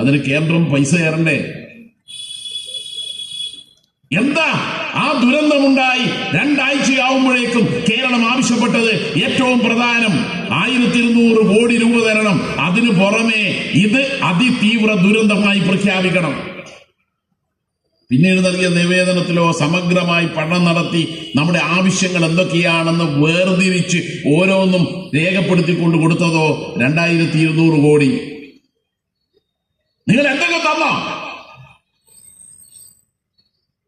അതിന് കേന്ദ്രം പൈസ തരണ്ടേ? എന്താ ആ ദുരന്തമുണ്ടായി 2 ആഴ്ചയാവുമ്പോഴേക്കും കേരളം ആവശ്യപ്പെട്ടത്? ഏറ്റവും പ്രധാനം 1200 കോടി രൂപ തരണം. അതിനു പുറമെ ഇത് അതിതീവ്ര ദുരന്തമായി പ്രഖ്യാപിക്കണം. പിന്നീട് നൽകിയ നിവേദനത്തിലോ സമഗ്രമായി പഠനം നടത്തി നമ്മുടെ ആവശ്യങ്ങൾ എന്തൊക്കെയാണെന്ന് വേർതിരിച്ച് ഓരോന്നും രേഖപ്പെടുത്തിക്കൊണ്ട് കൊടുത്തതോ 2200 കോടി. നിങ്ങൾ എന്തൊക്കെ തന്നോ?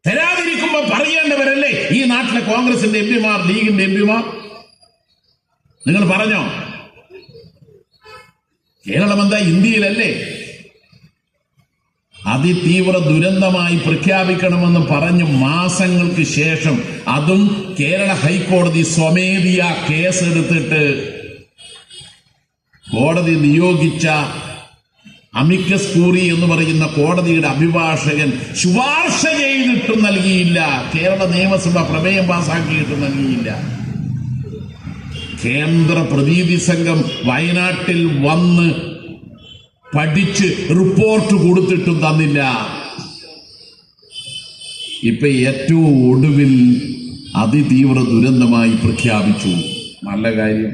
തരാതിരിക്കുമ്പോ പറയേണ്ടവരല്ലേ ഈ നാട്ടിലെ കോൺഗ്രസിന്റെ എംപിമാർ, ലീഗിന്റെ എംപിമാർ? നിങ്ങൾ പറഞ്ഞോ? കേരളം എന്താ ഇന്ത്യയിലല്ലേ? അതിതീവ്ര ദുരന്തമായി പ്രഖ്യാപിക്കണമെന്ന് പറഞ്ഞു മാസങ്ങൾക്ക് ശേഷം അതും കേരള ഹൈക്കോടതി സ്വമേധിയാ കേസെടുത്തിട്ട് കോടതി നിയോഗിച്ച അമിക്കസ് ക്യൂറി എന്ന് പറയുന്ന കോടതിയുടെ അഭിഭാഷകൻ ശുപാർശ ചെയ്തിട്ടും നൽകിയില്ല. കേരള നിയമസഭ പ്രമേയം പാസാക്കിയിട്ടും നൽകിയില്ല. കേന്ദ്ര പ്രതിനിധി സംഘം വയനാട്ടിൽ വന്ന് പഠിച്ച് റിപ്പോർട്ട് കൊടുത്തിട്ടും തന്നില്ല. ഇപ്പൊ ഏറ്റവും ഒടുവിൽ അതിതീവ്ര ദുരന്തമായി പ്രഖ്യാപിച്ചു. നല്ല കാര്യം.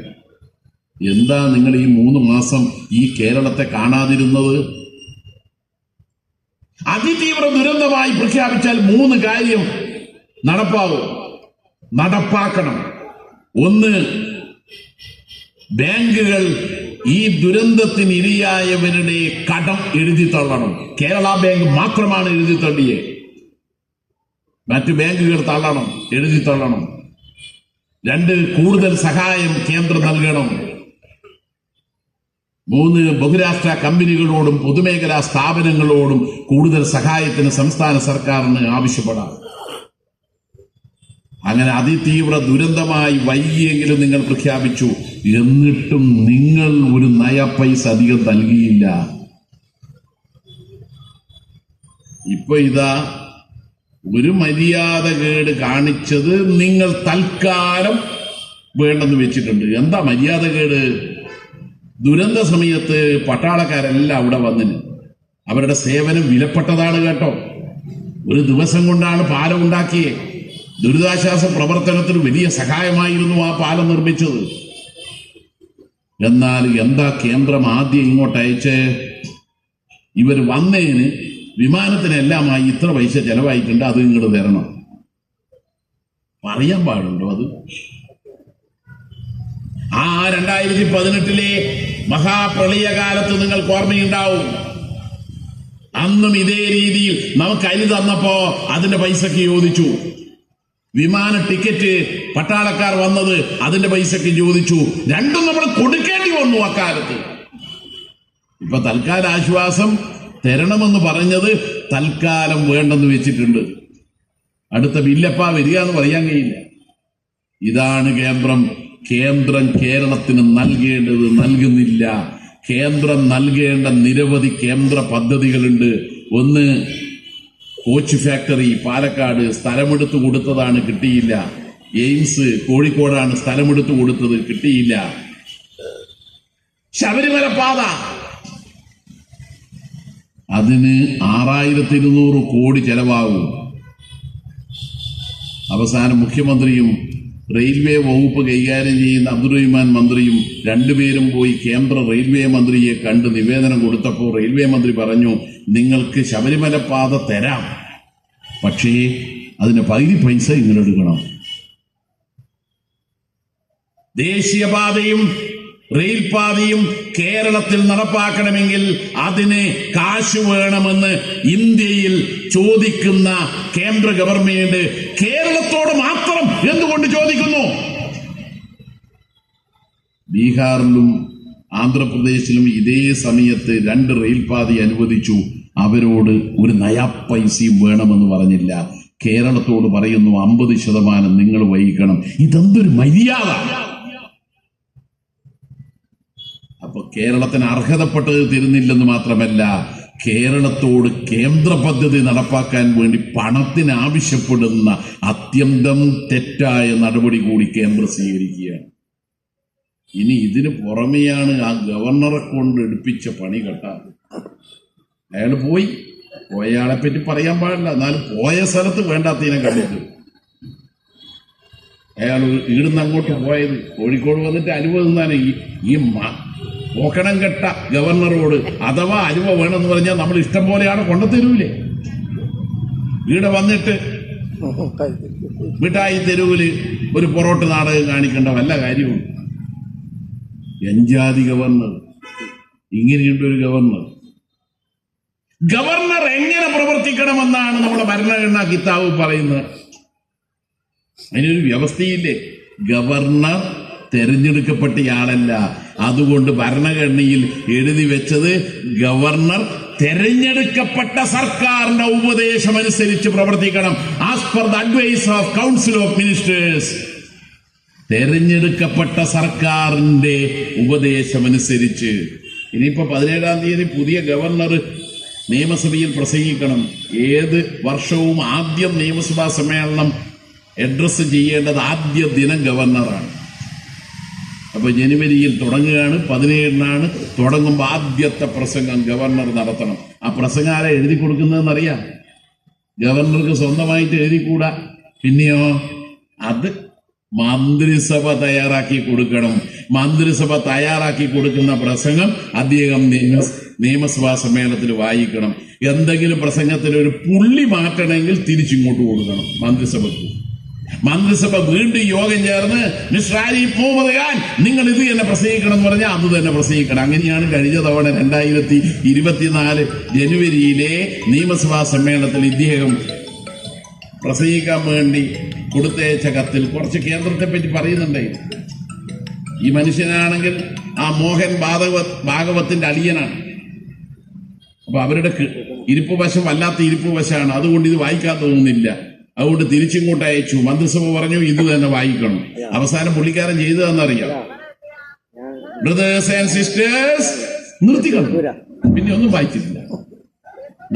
എന്താ നിങ്ങൾ ഈ 3 മാസം ഈ കേരളത്തെ കാണാതിരുന്നത്? അതിതീവ്ര ദുരന്തമായി പ്രഖ്യാപിച്ചാൽ 3 കാര്യം നടപ്പാക്കണം. ഒന്ന്, ബാങ്കുകൾ ഈ ദുരന്തത്തിന് ഇരയായവരുടെ കടം എഴുതി തള്ളണം. കേരള ബാങ്ക് മാത്രമാണ് എഴുതി തള്ളിയേ. മറ്റു ബാങ്കുകൾ എഴുതി തള്ളണം. 2, കൂടുതൽ സഹായം കേന്ദ്രം നൽകണം. 3, ബഹുരാഷ്ട്ര കമ്പനികളോടും പൊതുമേഖലാ സ്ഥാപനങ്ങളോടും കൂടുതൽ സഹായത്തിന് സംസ്ഥാന സർക്കാരിന് ആവശ്യപ്പെടാം. അങ്ങനെ അതിതീവ്ര ദുരന്തമായി വൈകിയെങ്കിലും നിങ്ങൾ പ്രഖ്യാപിച്ചു. എന്നിട്ടും നിങ്ങൾ ഒരു നയ പൈസ അധികം നൽകിയില്ല. ഇപ്പൊ ഇതാ ഒരു മര്യാദകേട് കാണിച്ചത് നിങ്ങൾ തൽക്കാലം വേണ്ടെന്ന് വെച്ചിട്ടുണ്ട്. എന്താ മര്യാദകേട്? ദുരന്ത സമയത്ത് പട്ടാളക്കാരെല്ലാം അവിടെ വന്നിന്. അവരുടെ സേവനം വിലപ്പെട്ടതാണ് കേട്ടോ. ഒരു ദിവസം കൊണ്ടാണ് പാലം ഉണ്ടാക്കിയത്. ദുരിതാശ്വാസ പ്രവർത്തനത്തിന് വലിയ സഹായമായിരുന്നു ആ പാലം നിർമ്മിച്ചത്. എന്നാൽ എന്താ കേന്ദ്രം ആദ്യം ഇങ്ങോട്ട് അയച്ച്? ഇവർ വന്നതിന് വിമാനത്തിനെല്ലാമായി ഇത്ര പൈസ ചെലവായിട്ടുണ്ട്, അത് ഇങ്ങോട്ട് തരണം. പറയാൻ പാടുണ്ടോ അത്? ആ 2018 മഹാപ്രളയകാലത്ത് നിങ്ങൾക്ക് ഓർമ്മയുണ്ടാവും. അന്നും ഇതേ രീതിയിൽ നമുക്ക് അരി തന്നപ്പോ അതിന്റെ പൈസക്ക് ചോദിച്ചു. വിമാന ടിക്കറ്റ് പട്ടാളക്കാർ വന്നത് അതിന്റെ പൈസക്ക് ചോദിച്ചു. രണ്ടും നമ്മൾ കൊടുക്കേണ്ടി വന്നു അക്കാലത്ത്. ഇപ്പൊ തൽക്കാല ആശ്വാസം തരണമെന്ന് പറഞ്ഞത് തൽക്കാലം വേണ്ടെന്ന് വെച്ചിട്ടുണ്ട്. അടുത്ത ബില്ലപ്പാ വരിക എന്ന് പറയാൻ കഴിയില്ല. ഇതാണ് കേന്ദ്രം കേരളത്തിന് നൽകേണ്ടത് നൽകുന്നില്ല. കേന്ദ്രം നൽകേണ്ട നിരവധി കേന്ദ്ര പദ്ധതികളുണ്ട്. ഒന്ന്, കോച്ച് ഫാക്ടറി പാലക്കാട് സ്ഥലമെടുത്തു കൊടുത്തതാണ്, കിട്ടിയില്ല. എയിംസ് കോഴിക്കോടാണ് സ്ഥലമെടുത്തു കൊടുത്തത്, കിട്ടിയില്ല. ശബരിമല പാത, അതിന് 6200 കോടി ചെലവാകും. അവസാനം മുഖ്യമന്ത്രിയും റെയിൽവേ വകുപ്പ് കൈകാര്യം ചെയ്യുന്ന അബ്ദുറഹ്മാൻ മന്ത്രിയും രണ്ടുപേരും പോയി കേന്ദ്ര റെയിൽവേ മന്ത്രിയെ കണ്ട് നിവേദനം കൊടുത്തപ്പോൾ റെയിൽവേ മന്ത്രി പറഞ്ഞു, നിങ്ങൾക്ക് ശബരിമല പാത തരാം, പക്ഷേ അതിന് പകുതി പൈസ ഇങ്ങനെടുക്കണം. ദേശീയപാതയും റെയിൽപാതയും കേരളത്തിൽ നടപ്പാക്കണമെങ്കിൽ അതിന് കാശ് വേണമെന്ന് ഇന്ത്യയിൽ ചോദിക്കുന്ന കേന്ദ്ര ഗവൺമെന്റ് കേരളത്തോട് മാത്രം എന്തുകൊണ്ട് ചോദിക്കുന്നു? ബീഹാറിലും ആന്ധ്രാപ്രദേശിലും ഇതേ സമയത്ത് 2 റെയിൽപാത അനുവദിച്ചു. അവരോട് ഒരു നയാ പൈസയും വേണമെന്ന് പറഞ്ഞില്ല. കേരളത്തോട് പറയുന്നു 50% നിങ്ങൾ വഹിക്കണം. ഇതെന്തൊരു മര്യാദ! അപ്പൊ കേരളത്തിന് അർഹതപ്പെട്ടത് തരുന്നില്ലെന്ന് മാത്രമല്ല, കേരളത്തോട് കേന്ദ്ര പദ്ധതി നടപ്പാക്കാൻ വേണ്ടി പണത്തിന് ആവശ്യപ്പെടുന്ന അത്യന്തം തെറ്റായ നടപടി കൂടി കേന്ദ്രം സ്വീകരിക്കുകയാണ്. ഇനി ഇതിന് പുറമെയാണ് ആ ഗവർണറെ കൊണ്ട് എടുപ്പിച്ച പണി കേട്ടാ. അയാൾ പോയയാളെ പറ്റി പറയാൻ പാടില്ല, എന്നാലും പോയ സ്ഥലത്ത് വേണ്ടാത്തതിനെ കണ്ടിട്ട് അയാൾ ഈടുന്ന് അങ്ങോട്ട് പോയത് കോഴിക്കോട് വന്നിട്ട് അലുവ തിന്നാണ്. ഈ പോക്കണം കെട്ട ഗവർണറോട് അഥവാ അലുവ വേണമെന്ന് പറഞ്ഞാൽ നമ്മൾ ഇഷ്ടം പോലെയാണ് കൊണ്ടുതരൂലേ. ഇവിടെ വന്നിട്ട് മിഠായി തെരുവില് ഒരു പൊറോട്ട് നാടകം കാണിക്കേണ്ട വല്ല കാര്യവും? എഞ്ചാതി ഗവർണർ, ഇങ്ങനെയുണ്ട് ഒരു ഗവർണർ എങ്ങനെ പ്രവർത്തിക്കണമെന്നാണ് നമ്മുടെ ഭരണഘടനാ കിതാബ് പറയുന്നത്. അതിനൊരു വ്യവസ്ഥയില്ലേ. ഗവർണർ തെരഞ്ഞെടുക്കപ്പെട്ടയാളല്ല, അതുകൊണ്ട് ഭരണഘടനയിൽ എഴുതി വെച്ചത് ഗവർണർ തെരഞ്ഞെടുക്കപ്പെട്ട സർക്കാരിന്റെ ഉപദേശം അനുസരിച്ച് പ്രവർത്തിക്കണം. As per the advice of council of ministers. തെരഞ്ഞെടുക്കപ്പെട്ട സർക്കാരിന്റെ ഉപദേശമനുസരിച്ച്. ഇനിയിപ്പോ 17-ാം തീയതി പുതിയ ഗവർണർ നിയമസഭയിൽ പ്രസംഗിക്കണം. ഏത് വർഷവും ആദ്യം നിയമസഭാ സമ്മേളനം അഡ്രസ് ചെയ്യേണ്ടത് ആദ്യ ദിനം ഗവർണറാണ്. അപ്പൊ ജനുവരിയിൽ തുടങ്ങുകയാണ്, 17-നാണ്. തുടങ്ങുമ്പോൾ ആദ്യത്തെ പ്രസംഗം ഗവർണർ നടത്തണം. ആ പ്രസംഗം ആരാ എഴുതി കൊടുക്കുന്നതെന്നറിയാം? ഗവർണർക്ക് സ്വന്തമായിട്ട് എഴുതിക്കൂടാ. പിന്നെയോ അത് മന്ത്രിസഭ തയ്യാറാക്കി കൊടുക്കണം. മന്ത്രിസഭ തയ്യാറാക്കി കൊടുക്കുന്ന പ്രസംഗം അദ്ദേഹം നിയമസഭാ സമ്മേളനത്തിൽ വായിക്കണം. എന്തെങ്കിലും പ്രസംഗത്തിൽ ഒരു പുള്ളി മാറ്റണമെങ്കിൽ തിരിച്ചിങ്ങോട്ട് കൊടുക്കണം മന്ത്രിസഭക്ക്. മന്ത്രിസഭ വീണ്ടും യോഗം ചേർന്ന് മിസ്റ്റർ ആരിഫ് മുഹമ്മദ് ഖാൻ നിങ്ങൾ ഇത് തന്നെ പ്രസംഗിക്കണം എന്ന് പറഞ്ഞാൽ അത് തന്നെ പ്രസംഗിക്കണം. അങ്ങനെയാണ് കഴിഞ്ഞ തവണ 2024 ജനുവരിയിലെ നിയമസഭാ സമ്മേളനത്തിൽ ഇദ്ദേഹം പ്രസംഗിക്കാൻ വേണ്ടി കൊടുത്തയച്ച കത്തിൽ കുറച്ച് കേന്ദ്രത്തെ പറ്റി പറയുന്നുണ്ടായി. ഈ മനുഷ്യനാണെങ്കിൽ ആ മോഹൻ ഭാഗവത്തിന്റെ അളിയനാണ്. അപ്പൊ അവരുടെ ഇരിപ്പ് വശം വല്ലാത്ത ഇരിപ്പ് വശമാണ്. അതുകൊണ്ട് ഇത് വായിക്കാൻ തോന്നുന്നില്ല. അതുകൊണ്ട് തിരിച്ചിങ്ങോട്ട് അയച്ചു. മന്ത്രിസഭ പറഞ്ഞു ഇത് തന്നെ വായിക്കണം. അവസാനം പുള്ളിക്കാരൻ ചെയ്തതെന്നറിയാം. ബ്രദേഴ്സ് ആൻഡ് സിസ്റ്റേഴ്സ് നിർത്തിക്കണം. പിന്നെ ഒന്നും വായിച്ചിട്ടില്ല.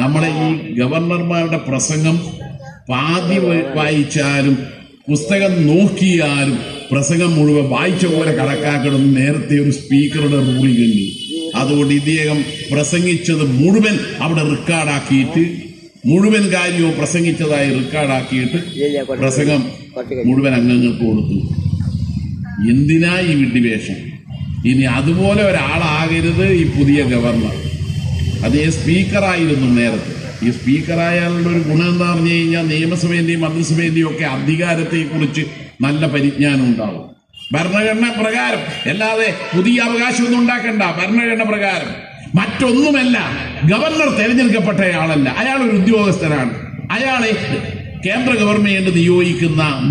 നമ്മളെ ഈ ഗവർണർമാരുടെ പ്രസംഗം പാതി വായിച്ചാലും പുസ്തകം നോക്കിയാലും പ്രസംഗം മുഴുവൻ വായിച്ച പോലെ കണക്കാക്കണം. നേരത്തെ ഒരു സ്പീക്കറുടെ റൂളിംഗ് ഉണ്ട്. അതുകൊണ്ട് ഇദ്ദേഹം പ്രസംഗിച്ചത് മുഴുവൻ അവിടെ റെക്കോർഡാക്കിയിട്ട്, മുഴുവൻ കാര്യവും പ്രസംഗിച്ചതായി റെക്കോർഡാക്കിയിട്ട് പ്രസംഗം മുഴുവൻ അംഗങ്ങൾക്ക് കൊടുത്തു. എന്തിനാ ഈ വിഡ്ഢിവേഷം? ഇനി അതുപോലെ ഒരാളാകരുത് ഈ പുതിയ ഗവർണർ. അതേ സ്പീക്കറായിരുന്നു നേരത്തെ. ഈ സ്പീക്കറായാലുള്ള ഒരു ഗുണം എന്താ പറഞ്ഞു കഴിഞ്ഞാൽ നിയമസഭേന്റെയും മന്ത്രിസഭേന്റെയും ഒക്കെ അധികാരത്തെക്കുറിച്ച് നല്ല പരിജ്ഞാനം ഉണ്ടാവും. ഭരണഘടന പ്രകാരം, അല്ലാതെ പുതിയ അവകാശമൊന്നും ഉണ്ടാക്കണ്ട. ഭരണഘടന പ്രകാരം മറ്റൊന്നുമല്ല. ഗവർണർ തെരഞ്ഞെടുക്കപ്പെട്ടയാളല്ല, അയാൾ ഒരു ഉദ്യോഗസ്ഥനാണ്. അയാളെ കേന്ദ്ര ഗവൺമെന്റ്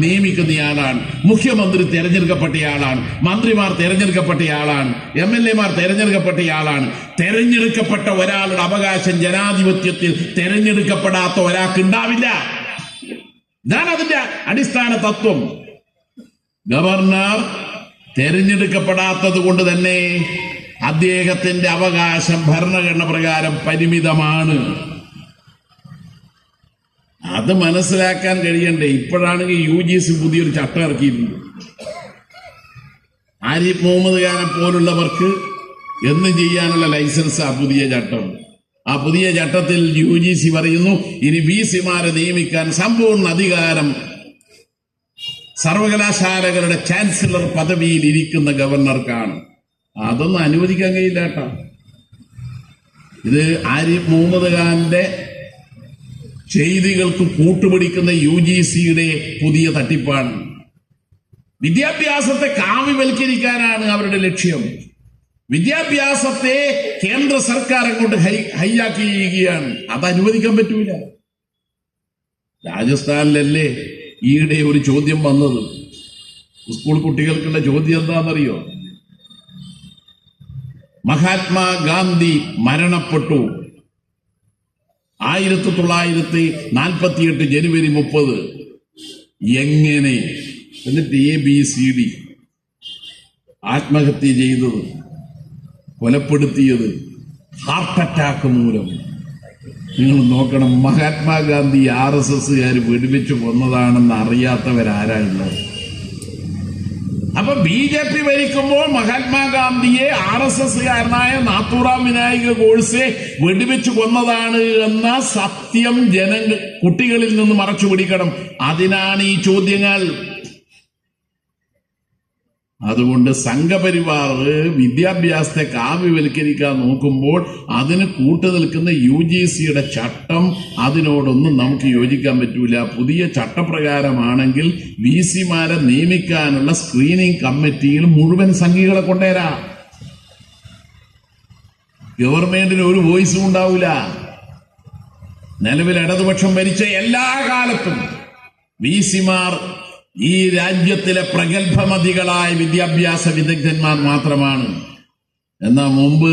നിയമിക്കുന്നയാളാണ്. മുഖ്യമന്ത്രി തെരഞ്ഞെടുക്കപ്പെട്ടയാളാണ്. മന്ത്രിമാർ തെരഞ്ഞെടുക്കപ്പെട്ടയാളാണ്. MLA-മാർ തെരഞ്ഞെടുക്കപ്പെട്ടയാളാണ്. തെരഞ്ഞെടുക്കപ്പെട്ട ഒരാളുടെ അവകാശം ജനാധിപത്യത്തിൽ തെരഞ്ഞെടുക്കപ്പെടാത്ത ഒരാൾക്ക് ഉണ്ടാവില്ല. ഇതാണ് അതിന്റെ അടിസ്ഥാന തത്വം. ഗവർണർ തെരഞ്ഞെടുക്കപ്പെടാത്തത് കൊണ്ട് തന്നെ അദ്ദേഹത്തിന്റെ അവകാശം ഭരണഘടന പ്രകാരം പരിമിതമാണ്. അത് മനസ്സിലാക്കാൻ കഴിയണ്ടേ? ഇപ്പോഴാണെങ്കിൽ UGC പുതിയൊരു ചട്ടം ഇറക്കിയിട്ടുണ്ട്. ആരിഫ് മുഹമ്മദ് ഖാനെ പോലുള്ളവർക്ക് എന്തും ചെയ്യാനുള്ള ലൈസൻസ് ആ പുതിയ ചട്ടം. ആ പുതിയ ചട്ടത്തിൽ UGC പറയുന്നു, ഇനി VC-മാരെ നിയമിക്കാൻ സമ്പൂർണ്ണ അധികാരം സർവകലാശാലകളുടെ ചാൻസലർ പദവിയിൽ ഇരിക്കുന്ന ഗവർണർക്കാണ്. അതൊന്നും അനുവദിക്കാൻ കഴിയില്ല കേട്ടോ. ഇത് ആരിഫ് മുഹമ്മദ് ഖാന്റെ ചെയ്തികൾക്ക് കൂട്ടുപിടിക്കുന്ന UGC-യുടെ പുതിയ തട്ടിപ്പാണ്. വിദ്യാഭ്യാസത്തെ കാവ്യവൽക്കരിക്കാനാണ് അവരുടെ ലക്ഷ്യം. വിദ്യാഭ്യാസത്തെ കേന്ദ്ര സർക്കാർ അങ്ങോട്ട് ഹൈജാക്ക് ചെയ്യുകയാണ്. അത് അനുവദിക്കാൻ പറ്റൂല. രാജസ്ഥാനിലല്ലേ ഈയിടെ ഒരു ചോദ്യം വന്നത്? സ്കൂൾ കുട്ടികൾക്കുള്ള ചോദ്യം എന്താണെന്നറിയോ? മഹാത്മാഗാന്ധി മരണപ്പെട്ടു 1948 ജനുവരി 30. എങ്ങനെ? എന്നിട്ട് ABCD. ആത്മഹത്യ ചെയ്തത്, കൊലപ്പെടുത്തിയത് ഹാർട്ട് അറ്റാക്ക് മൂലം. നിങ്ങൾ നോക്കണം, മഹാത്മാഗാന്ധി RSSകാർ വെടിവെച്ച് കൊന്നതാണെന്ന് അറിയാത്തവരാരായുള്ളത്? അപ്പൊ BJP ഭരിക്കുമ്പോൾ മഹാത്മാഗാന്ധിയെ RSSകാരനായ നാഥൂറാം വിനായക ഗോഡ്സെ വെടിവെച്ച് കൊന്നതാണ് എന്ന സത്യം കുട്ടികളിൽ നിന്ന് മറച്ചു പിടിക്കണം. അതിനാണ് ഈ ചോദ്യങ്ങൾ. അതുകൊണ്ട് സംഘപരിവാർ വിദ്യാഭ്യാസത്തെ കാവ്യവൽക്കരിക്കാൻ നോക്കുമ്പോൾ അതിന് കൂട്ടുനിൽക്കുന്ന UGCയുടെ ചട്ടം, അതിനോടൊന്നും നമുക്ക് യോജിക്കാൻ പറ്റൂല. പുതിയ ചട്ടപ്രകാരമാണെങ്കിൽ VCമാരെ നിയമിക്കാനുള്ള സ്ക്രീനിംഗ് കമ്മിറ്റിയിൽ മുഴുവൻ സംഘികളെ കൊണ്ടുവരാം. ഗവൺമെന്റിന് ഒരു വോയിസും ഉണ്ടാവില്ല. നിലവിൽ ഇടതുപക്ഷം ഭരിച്ച എല്ലാ കാലത്തും VCമാർ ഈ രാജ്യത്തിലെ പ്രഗത്ഭമതികളായ വിദ്യാഭ്യാസ വിദഗ്ധന്മാർ മാത്രമാണ്. എന്നാൽ മുമ്പ്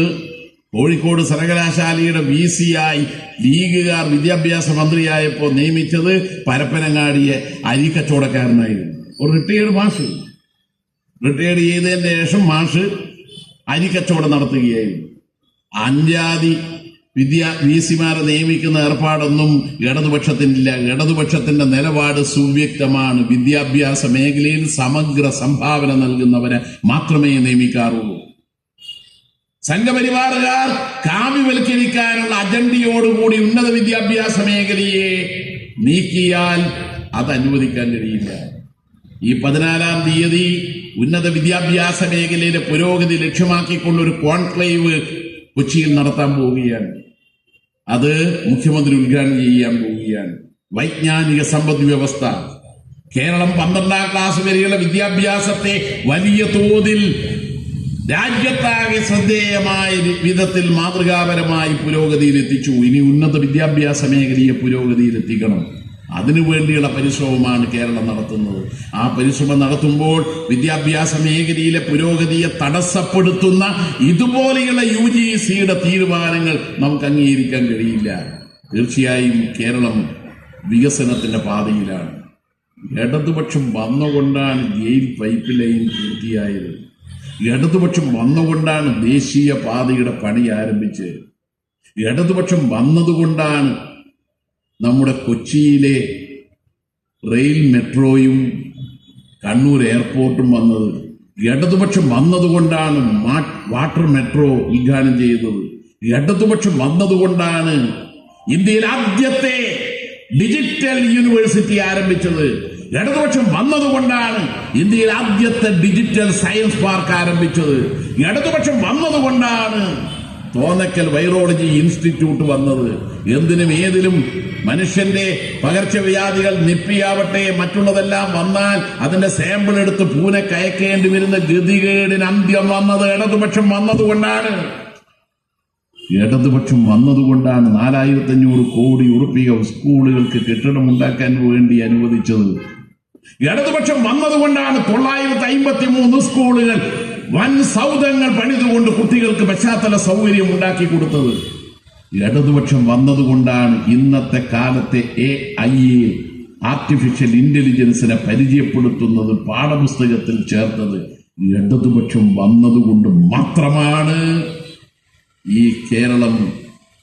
കോഴിക്കോട് സർവകലാശാലയുടെ VCയായി ലീഗുകാർ വിദ്യാഭ്യാസ മന്ത്രിയായപ്പോൾ നിയമിച്ചത് പരപ്പനങ്ങാടിയെ അരിക്കച്ചവടക്കാരനായിരുന്നു. ഒരു റിട്ടയേർഡ് മാഷ്. റിട്ടയേർഡ് ചെയ്തതിന്റെ ശേഷം മാഷ് അരിക്കച്ചവടം നടത്തുകയായിരുന്നു. അഞ്ചാതി VCമാരെ നിയമിക്കുന്ന ഏർപ്പാടൊന്നും ഇടതുപക്ഷത്തിനില്ല. ഇടതുപക്ഷത്തിന്റെ നിലപാട് സുവ്യക്തമാണ്. വിദ്യാഭ്യാസ മേഖലയിൽ സമഗ്ര സംഭാവന നൽകുന്നവരെ മാത്രമേ നിയമിക്കാറുള്ളൂ. സംഘപരിവാറുകാർ കാവ്യവൽക്കരിക്കാനുള്ള അജണ്ടയോടുകൂടി ഉന്നത വിദ്യാഭ്യാസ മേഖലയെ നീക്കിയാൽ അത് അനുവദിക്കാൻ കഴിയില്ല. ഈ 14-ാം തീയതി ഉന്നത വിദ്യാഭ്യാസ മേഖലയിലെ പുരോഗതി ലക്ഷ്യമാക്കിക്കൊണ്ടൊരു കോൺക്ലേവ് കൊച്ചിയിൽ നടത്താൻ പോവുകയാണ്. അത് മുഖ്യമന്ത്രി ഉദ്ഘാടനം ചെയ്യാൻ പോവുകയാണ്. വൈജ്ഞാനിക സമ്പദ് വ്യവസ്ഥ, കേരളം 12-ാം ക്ലാസ് വരെയുള്ള വിദ്യാഭ്യാസത്തെ വലിയ തോതിൽ രാജ്യത്താകെ ശ്രദ്ധേയമായ വിധത്തിൽ മാതൃകാപരമായി പുരോഗതിയിലെത്തിച്ചു. ഇനി ഉന്നത വിദ്യാഭ്യാസ മേഖലയെ പുരോഗതിയിലെത്തിക്കണം. അതിനുവേണ്ടിയുള്ള പരിശ്രമമാണ് കേരളം നടത്തുന്നത്. ആ പരിശ്രമം നടത്തുമ്പോൾ വിദ്യാഭ്യാസ മേഖലയിലെ പുരോഗതിയെ തടസ്സപ്പെടുത്തുന്ന ഇതുപോലെയുള്ള UGCയുടെ തീരുമാനങ്ങൾ നമുക്ക് അംഗീകരിക്കാൻ കഴിയില്ല. തീർച്ചയായും കേരളം വികസനത്തിന്റെ പാതയിലാണ്. ഇടതുപക്ഷം വന്നുകൊണ്ടാണ് ജയിൽ പൈപ്പ് ലൈൻ പൂർത്തിയായത്. ഇടതുപക്ഷം വന്നുകൊണ്ടാണ് ദേശീയ പാതയുടെ പണി ആരംഭിച്ചത്. ഇടതുപക്ഷം വന്നതുകൊണ്ടാണ് നമ്മുടെ കൊച്ചിയിലെ റെയിൽ മെട്രോയും കണ്ണൂർ എയർപോർട്ടും വന്നത്. ഇടതുപക്ഷം വന്നതുകൊണ്ടാണ് വാട്ടർ മെട്രോ ഉദ്ഘാടനം ചെയ്തത്. ഇടതുപക്ഷം വന്നതുകൊണ്ടാണ് ഇന്ത്യയിൽ ആദ്യത്തെ ഡിജിറ്റൽ യൂണിവേഴ്സിറ്റി ആരംഭിച്ചത്. ഇടതുപക്ഷം വന്നതുകൊണ്ടാണ് ഇന്ത്യയിൽ ആദ്യത്തെ ഡിജിറ്റൽ സയൻസ് പാർക്ക് ആരംഭിച്ചത്. ഇടതുപക്ഷം വന്നതുകൊണ്ടാണ് തോന്നക്കൽ വൈറോളജി ഇൻസ്റ്റിറ്റ്യൂട്ട് വന്നത്. എന്തിനും ഏതിലും മനുഷ്യന്റെ പകർച്ചവ്യാധികൾ നിപ്പിയാവട്ടെ മറ്റുള്ളതെല്ലാം വന്നാൽ അതിന്റെ സാമ്പിൾ എടുത്ത് പൂനെക്ക് അയക്കേണ്ടി വരുന്ന ഗതികേടിന് അന്ത്യം വന്നത് ഇടതുപക്ഷം വന്നതുകൊണ്ടാണ്. ഇടതുപക്ഷം വന്നതുകൊണ്ടാണ് 4500 കോടി ഉറുപ്പിക സ്കൂളുകൾക്ക് കെട്ടിടമുണ്ടാക്കാൻ വേണ്ടി അനുവദിച്ചത്. ഇടതുപക്ഷം വന്നതുകൊണ്ടാണ് 953 സ്കൂളുകൾ വൻ സൗധങ്ങൾ പണിതുകൊണ്ട് കുട്ടികൾക്ക് പശ്ചാത്തല സൗകര്യം ഉണ്ടാക്കി കൊടുത്തത്. ഇടതുപക്ഷം വന്നതുകൊണ്ടാണ് ഇന്നത്തെ കാലത്തെ AI ആർട്ടിഫിഷ്യൽ ഇന്റലിജൻസിനെ പരിചയപ്പെടുത്തുന്നത് പാഠപുസ്തകത്തിൽ ചേർത്തത്. ഇടതുപക്ഷം വന്നതുകൊണ്ട് മാത്രമാണ് ഈ കേരളം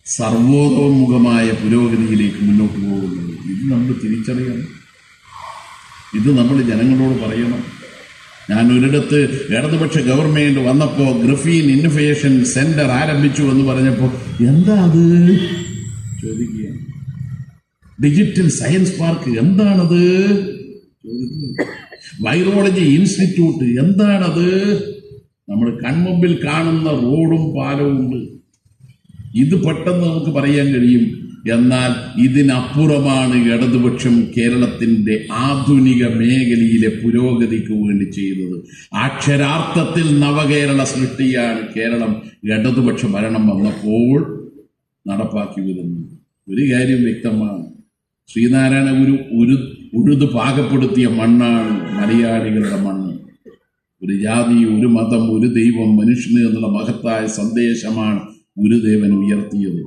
സർവോതോമുഖമായ പുരോഗതിയിലേക്ക് മുന്നോട്ട് പോകുന്നത്. ഇത് നമ്മൾ തിരിച്ചറിയണം. ഇത് നമ്മൾ ജനങ്ങളോട് പറയണം. ഞാൻ ഒരിടത്ത് ഇടതുപക്ഷ ഗവൺമെന്റ് വന്നപ്പോൾ ഗ്രഫീൻ ഇന്നോവേഷൻ സെന്റർ ആരംഭിച്ചു എന്ന് പറഞ്ഞപ്പോൾ എന്താ അത് ചോദിക്കുക. ഡിജിറ്റൽ സയൻസ് പാർക്ക് എന്താണത് ചോദിക്കുക. വൈറോളജി ഇൻസ്റ്റിറ്റ്യൂട്ട് എന്താണത്. നമ്മൾ കൺമുമ്പിൽ കാണുന്ന റോഡും പാലവും ഉണ്ട്. ഇത് പെട്ടെന്ന് നമുക്ക് പറയാൻ കഴിയും. എന്നാൽ ഇതിനപ്പുറമാണ് ഇടതുപക്ഷം കേരളത്തിന്റെ ആധുനിക മേഖലയിലെ പുരോഗതിക്ക് വേണ്ടി ചെയ്തത്. അക്ഷരാർത്ഥത്തിൽ നവകേരള സൃഷ്ടിയാണ് കേരളം ഇടതുപക്ഷ ഭരണം വന്നപ്പോൾ നടപ്പാക്കി വരുന്നത്. ഒരു കാര്യം വ്യക്തമാണ്, ശ്രീനാരായണ ഗുരു ഉഴുത് പാകപ്പെടുത്തിയ മണ്ണാണ് മലയാളികളുടെ മണ്ണ്. ഒരു ജാതി, ഒരു മതം, ഒരു ദൈവം, മനുഷ്യന് എന്നുള്ള മഹത്തായ സന്ദേശമാണ് ഗുരുദേവൻ ഉയർത്തിയത്.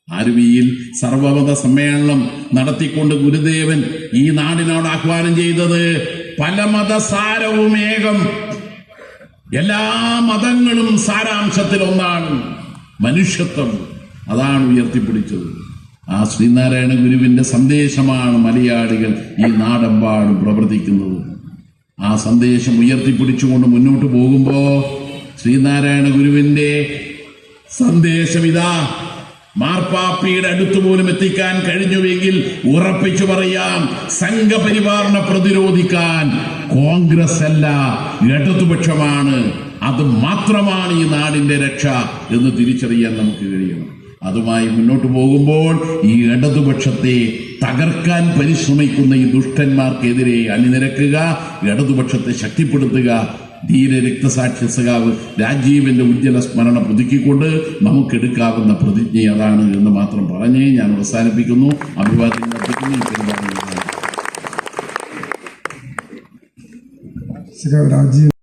ആലുവയിൽ സർവമത സമ്മേളനം നടത്തിക്കൊണ്ട് ഗുരുദേവൻ ഈ നാടിനോട് ആഹ്വാനം ചെയ്തത് പല മതസാരവും ഏകം, എല്ലാ മതങ്ങളും സാരാംശത്തിൽ ഒന്നാണ്, മനുഷ്യത്വം. അതാണ് ഉയർത്തിപ്പിടിച്ചത്. ആ ശ്രീനാരായണ ഗുരുവിന്റെ സന്ദേശമാണ് മലയാളികൾ ഈ നാടെമ്പാടും പ്രവർത്തിക്കുന്നത്. ആ സന്ദേശം ഉയർത്തിപ്പിടിച്ചുകൊണ്ട് മുന്നോട്ട് പോകുമ്പോ ശ്രീനാരായണ ഗുരുവിന്റെ സന്ദേശം ഇതാ. മാർപ്പാപ്പയുടെ അടുത്തു പോലും എത്തിക്കാൻ കഴിഞ്ഞുവെങ്കിൽ ഉറപ്പിച്ചു പറയാം, സംഘപരിവാറിനെ പ്രതിരോധിക്കാൻ കോൺഗ്രസ് അല്ല, ഇടതുപക്ഷമാണ്. അത് മാത്രമാണ് ഈ നാടിന്റെ രക്ഷ എന്ന് തിരിച്ചറിയാൻ നമുക്ക് കഴിയണം. അതുമായി മുന്നോട്ട് പോകുമ്പോൾ ഈ ഇടതുപക്ഷത്തെ തകർക്കാൻ പരിശ്രമിക്കുന്ന ഈ ദുഷ്ടന്മാർക്കെതിരെ അണിനിരക്കുക, ഇടതുപക്ഷത്തെ ശക്തിപ്പെടുത്തുക. ധീര രക്തസാക്ഷി സഖാവ് രാജീവിന്റെ ഉജ്ജ്വല സ്മരണ പുതുക്കിക്കൊണ്ട് നമുക്കെടുക്കാവുന്ന പ്രതിജ്ഞ അതാണ് എന്ന് മാത്രം പറഞ്ഞ് ഞാൻ അവസാനിപ്പിക്കുന്നു. അഭിവാദ്യം അർപ്പിക്കുന്നു. സഖാവ് രാജീവ്